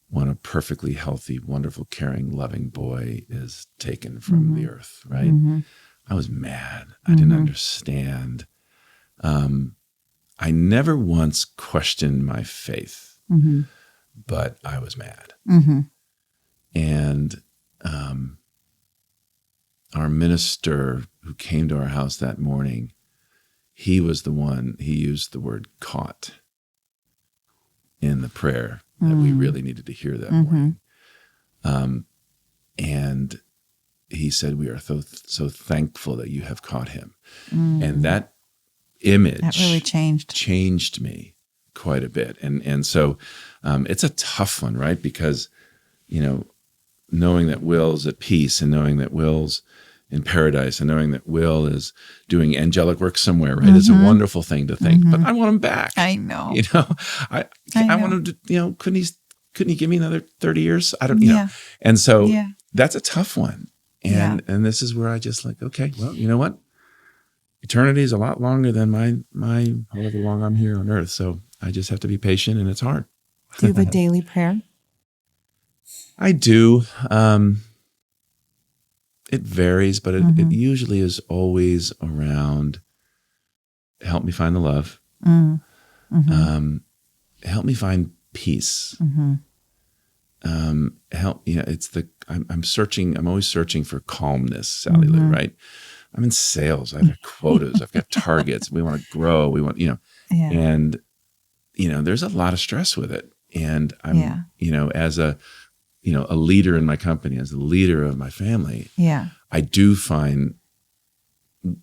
when a perfectly healthy, wonderful, caring, loving boy is taken from the earth, right? Mm-hmm. I was mad. I didn't understand. I never once questioned my faith, but I was mad. Mm-hmm. And our minister who came to our house that morning, he used the word caught in the prayer that we really needed to hear that morning. And he said, we are so thankful that you have caught him. And that image that really changed me quite a bit. And so it's a tough one, right? Because, knowing that Will's at peace and knowing that Will's in paradise and knowing that Will is doing angelic work somewhere, right? It's a wonderful thing to think, but I want him back. I know. I want him to, couldn't he give me another 30 years? I don't, know. And so that's a tough one. And this is where I just okay, well, you know what? Eternity is a lot longer than my however long I'm here on earth. So I just have to be patient, and it's hard. Do you have a daily prayer? I do. It varies, but it usually is always around help me find the love. Help me find peace. I'm always searching for calmness, Sally Lou, right? I'm in sales. I've got quotas. I've got targets. We want to grow. We want, and, there's a lot of stress with it. And I'm, as a leader in my company, as the leader of my family, I do find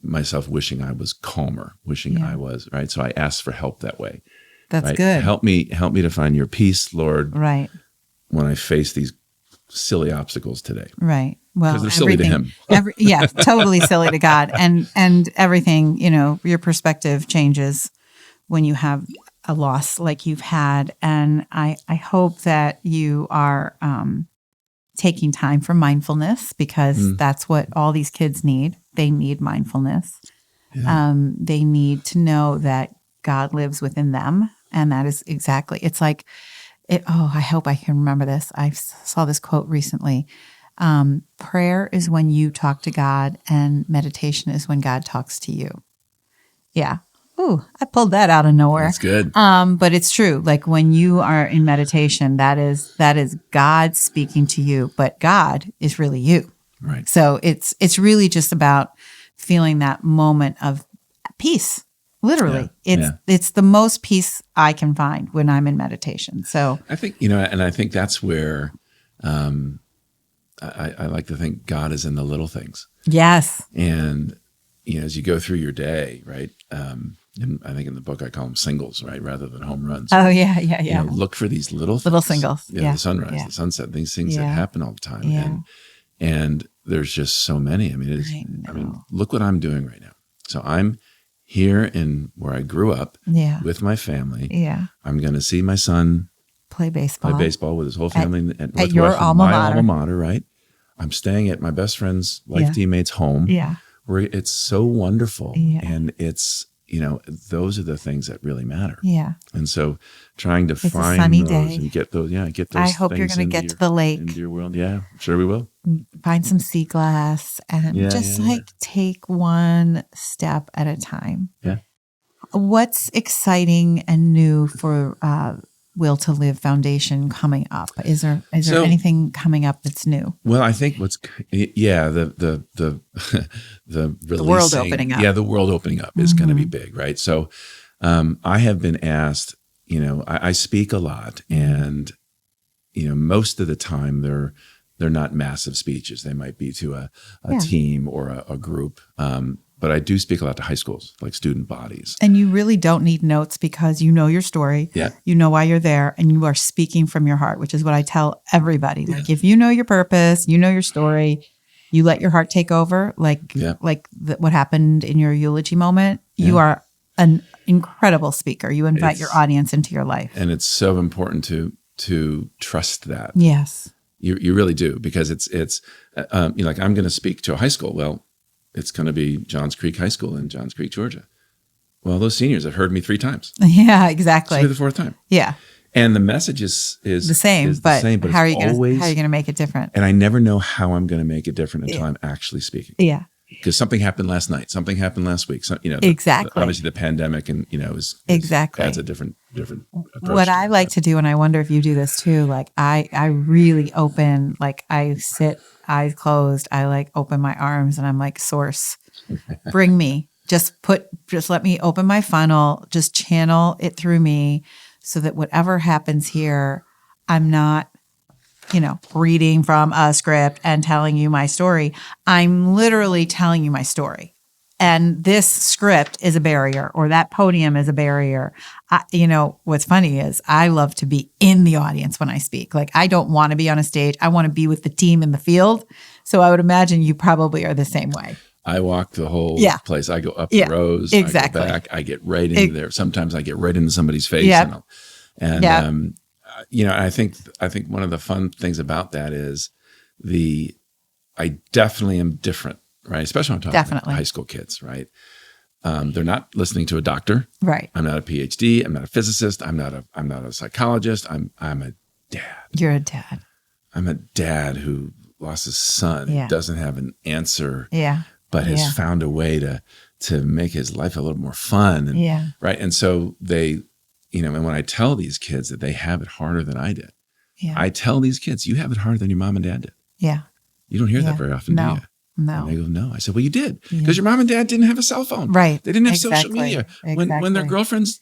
myself wishing I was calmer, wishing I was, right? So I ask for help that way. That's right? good. Help me to find your peace, Lord. Right. When I face these silly obstacles today. Right. Well, because they're silly to him. Totally silly to God. And everything, your perspective changes when you have a loss like you've had. And I hope that you are taking time for mindfulness, because that's what all these kids need. They need mindfulness. Yeah. They need to know that God lives within them. And that is exactly, it's like, I hope I can remember this. I saw this quote recently. Prayer is when you talk to God, and meditation is when God talks to you. Yeah. Ooh, I pulled that out of nowhere. That's good. But it's true. Like when you are in meditation, that is God speaking to you, but God is really you. Right. So it's really just about feeling that moment of peace Literally. Yeah. It's the most peace I can find when I'm in meditation. So I think, and I think that's where I like to think God is in the little things. yes. And, as you go through your day, right? And I think in the book I call them singles, right? Rather than home runs. Oh yeah, yeah, yeah. Look for these little Little things. singles. Yeah, Yeah. the sunrise, Yeah. the sunset, these things that Yeah. happen all the time. Yeah. And there's just so many. I mean, look what I'm doing right now. So I'm here in where I grew up Yeah. with my family. Yeah. I'm going to see my son Play baseball. with his whole family at at your Northwestern, alma my mater. alma mater, right? I'm staying at my best friend's life Yeah. teammate's home. Yeah. Where it's so wonderful. Yeah. And it's, those are the things that really matter. Yeah. And so trying to a find sunny those day. and get those I hope you're things going to into get to the lake, into your world. Yeah, sure we will. find some sea glass, and Yeah, just yeah, yeah. take one step at a time. Yeah. What's exciting and new for Will to Live Foundation coming up? Is there anything coming up that's new? Well, I think the releasing, world opening up. Yeah, the world opening up is going to be big, right? So I have been asked, I speak a lot, and most of the time they're not massive speeches. They might be to a team or a group. But I do speak a lot to high schools, like student bodies. And you really don't need notes because you know your story. Yeah. You know why you're there, and you are speaking from your heart, which is what I tell everybody. Like, if you know your purpose, you know your story, you let your heart take over, what happened in your eulogy moment, you are an incredible speaker. You invite your audience into your life. And it's so important to trust that. Yes. You really do, because it's like, I'm going to speak to a high school. Well, it's going to be Johns Creek High School in Johns Creek, Georgia. Well, those seniors have heard me 3 times. Yeah, exactly. This will be the 4th time. Yeah. And the message is The same, but how are you going to make it different? And I never know how I'm going to make it different until I'm actually speaking. Yeah. Because something happened last night. Something happened last week. So, Exactly. Obviously the pandemic and, Exactly. adds a different approach. What I like to do, and I wonder if you do this too, like I really open, like I sit eyes closed, I open my arms and I'm like, source, bring me, just let me open my funnel, just channel it through me so that whatever happens here, I'm not, reading from a script and telling you my story. I'm literally telling you my story. And this script is a barrier, or that podium is a barrier. What's funny is I love to be in the audience when I speak. Like, I don't want to be on a stage. I want to be with the team in the field. So I would imagine you probably are the same way. I walk the whole place. I go up the rows. Exactly. I go back. I get right into there. Sometimes I get right into somebody's face. Yep. I think one of the fun things about that is I definitely am different, right? Especially when I'm talking to high school kids, right? They're not listening to a doctor. Right. I'm not a PhD. I'm not a physicist. I'm not a psychologist. I'm a dad. You're a dad. I'm a dad who lost his son, doesn't have an answer, but has found a way to make his life a little more fun. And, right. And so they, and when I tell these kids that they have it harder than I did, I tell these kids, you have it harder than your mom and dad did. Yeah. You don't hear that very often, do you? No. And they go, no. I said, well, you did, because your mom and dad didn't have a cell phone. Right. They didn't have social media. When their girlfriends,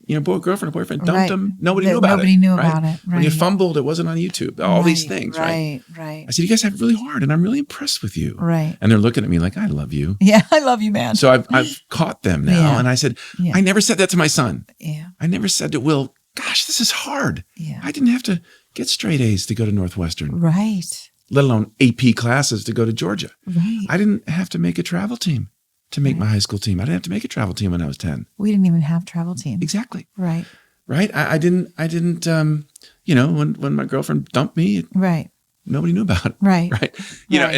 girlfriend or boyfriend dumped them, nobody knew about it. Nobody knew about it. Right. When you fumbled, it wasn't on YouTube. All these things, right? Right. I said, you guys have it really hard, and I'm really impressed with you. Right. And they're looking at me like, I love you. Yeah, I love you, man. So I've caught them now, and I said, I never said that to my son. Yeah. I never said to Will, gosh, this is hard. Yeah. I didn't have to get straight A's to go to Northwestern. Right. Let alone AP classes to go to Georgia. Right. I didn't have to make a travel team to make my high school team. I didn't have to make a travel team when I was 10. We didn't even have travel teams. Exactly. Right. Right. I didn't, when my girlfriend dumped me, right. Nobody knew about it. Right. Right.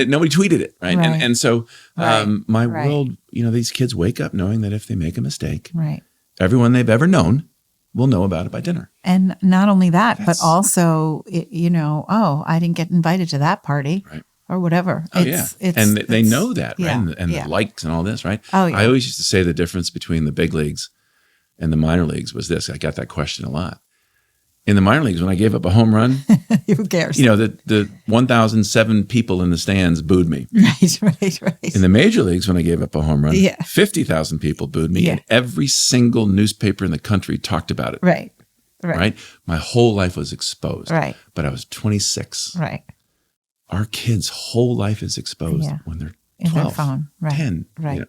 Nobody tweeted it. Right. Right. And so my world, these kids wake up knowing that if they make a mistake, right, everyone they've ever known will know about it by dinner. And not only that, but also, I didn't get invited to that party, right, or whatever. Oh, and they know that, right? And the likes and all this, right? Oh, yeah. I always used to say the difference between the big leagues and the minor leagues was this. I got that question a lot. in the minor leagues, when I gave up a home run, Who cares? the 1,007 people in the stands booed me. Right. In the major leagues, when I gave up a home run, Yeah. 50,000 people booed me, and every single newspaper in the country talked about it. Right. My whole life was exposed. Right. But I was 26. Right. Our kids' whole life is exposed when they're 12, in their phone. Right. 10. Right.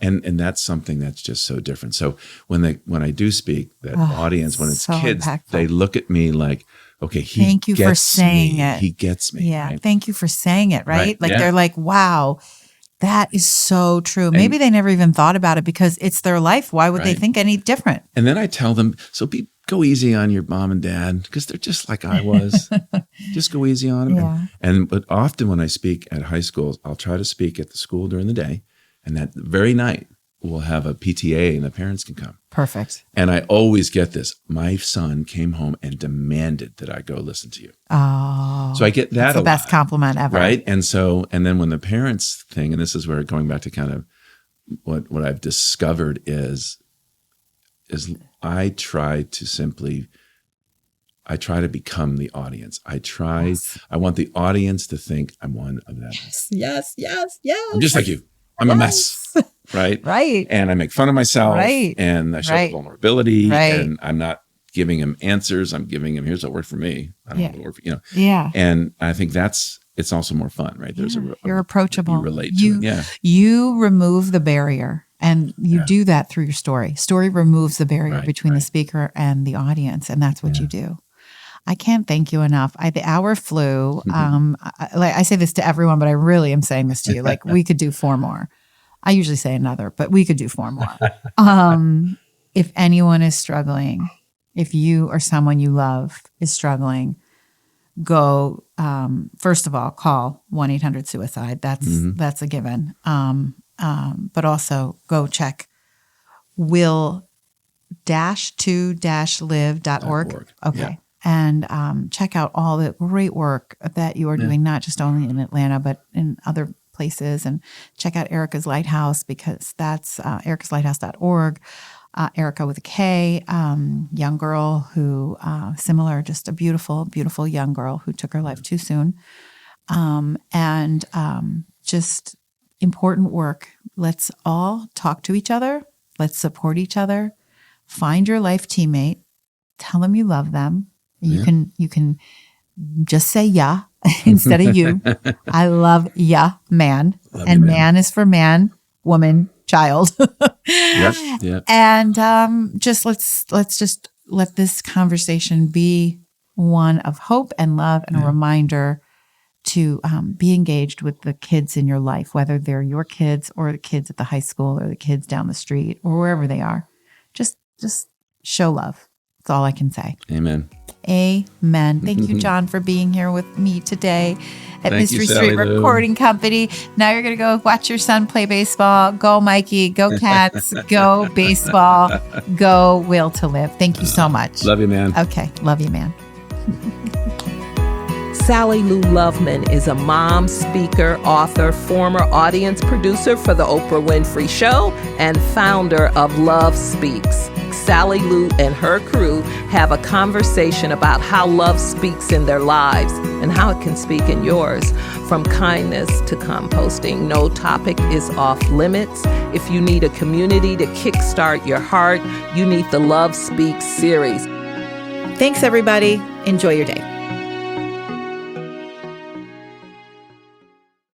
And that's something that's just so different. So when I do speak, that audience, when it's so kids, impactful. they look at me like, okay, Thank you for saying it. He gets me. Yeah. Right? Thank you for saying it. Right. Like they're like, wow, that is so true. Maybe they never even thought about it because it's their life. Why would they think any different? And then I tell them, so go easy on your mom and dad because they're just like I was. Just go easy on them. Yeah. But often when I speak at high schools, I'll try to speak at the school during the day. And that very night, we'll have a PTA and the parents can come. Perfect. And I always get this. My son came home and demanded that I go listen to you. Oh. So I get that That's the a best lot, compliment ever. right? And then when the parents thing, and this is where going back to kind of what I've discovered is I try to become the audience. I want the audience to think I'm one of them. Yes. I'm just like you. I'm a mess, right? Right. And I make fun of myself, Right. and I show Right. vulnerability, Right. and I'm not giving him answers. I'm giving him, here's what worked for me. I don't know what worked for you. Yeah. And I think it's also more fun, right? There's You're approachable. You relate to it. Yeah. You remove the barrier, and you do that through your story. Story removes the barrier between the speaker and the audience, and that's what you do. I can't thank you enough. The hour flew. I say this to everyone, but I really am saying this to you. Like, we could do 4 more. I usually say another, but we could do 4 more. If anyone is struggling, if you or someone you love is struggling, go, first of all, call 1-800-SUICIDE. That's a given. But also go check will-to-live.org. Okay. Yeah. And check out all the great work that you are doing, not just only in Atlanta, but in other places. And check out Erica's Lighthouse, because that's ericaslighthouse.org. Erica with a K, young girl who, similar, just a beautiful, beautiful young girl who took her life too soon. And just important work. Let's all talk to each other. Let's support each other. Find your life teammate. Tell them you love them. You can just say yeah instead of you. I love yeah, man. And man is for man, woman, child. Yep. And just let's just let this conversation be one of hope and love and a reminder to be engaged with the kids in your life, whether they're your kids or the kids at the high school or the kids down the street or wherever they are. Just show love. That's all I can say. Amen. Amen. Thank you, John, for being here with me today at Thank Mystery you, Street Sally Lou. Recording Company. Now you're going to go watch your son play baseball. Go, Mikey. Go, Cats. Go, baseball. Go, Will to Live. Thank you so much. Love you, man. Okay. Love you, man. Sally Lou Loveman is a mom, speaker, author, former audience producer for The Oprah Winfrey Show, and founder of Love Speaks. Sally Lou and her crew have a conversation about how love speaks in their lives and how it can speak in yours. From kindness to composting, no topic is off limits. If you need a community to kickstart your heart, you need the Love Speaks series. Thanks, everybody. Enjoy your day.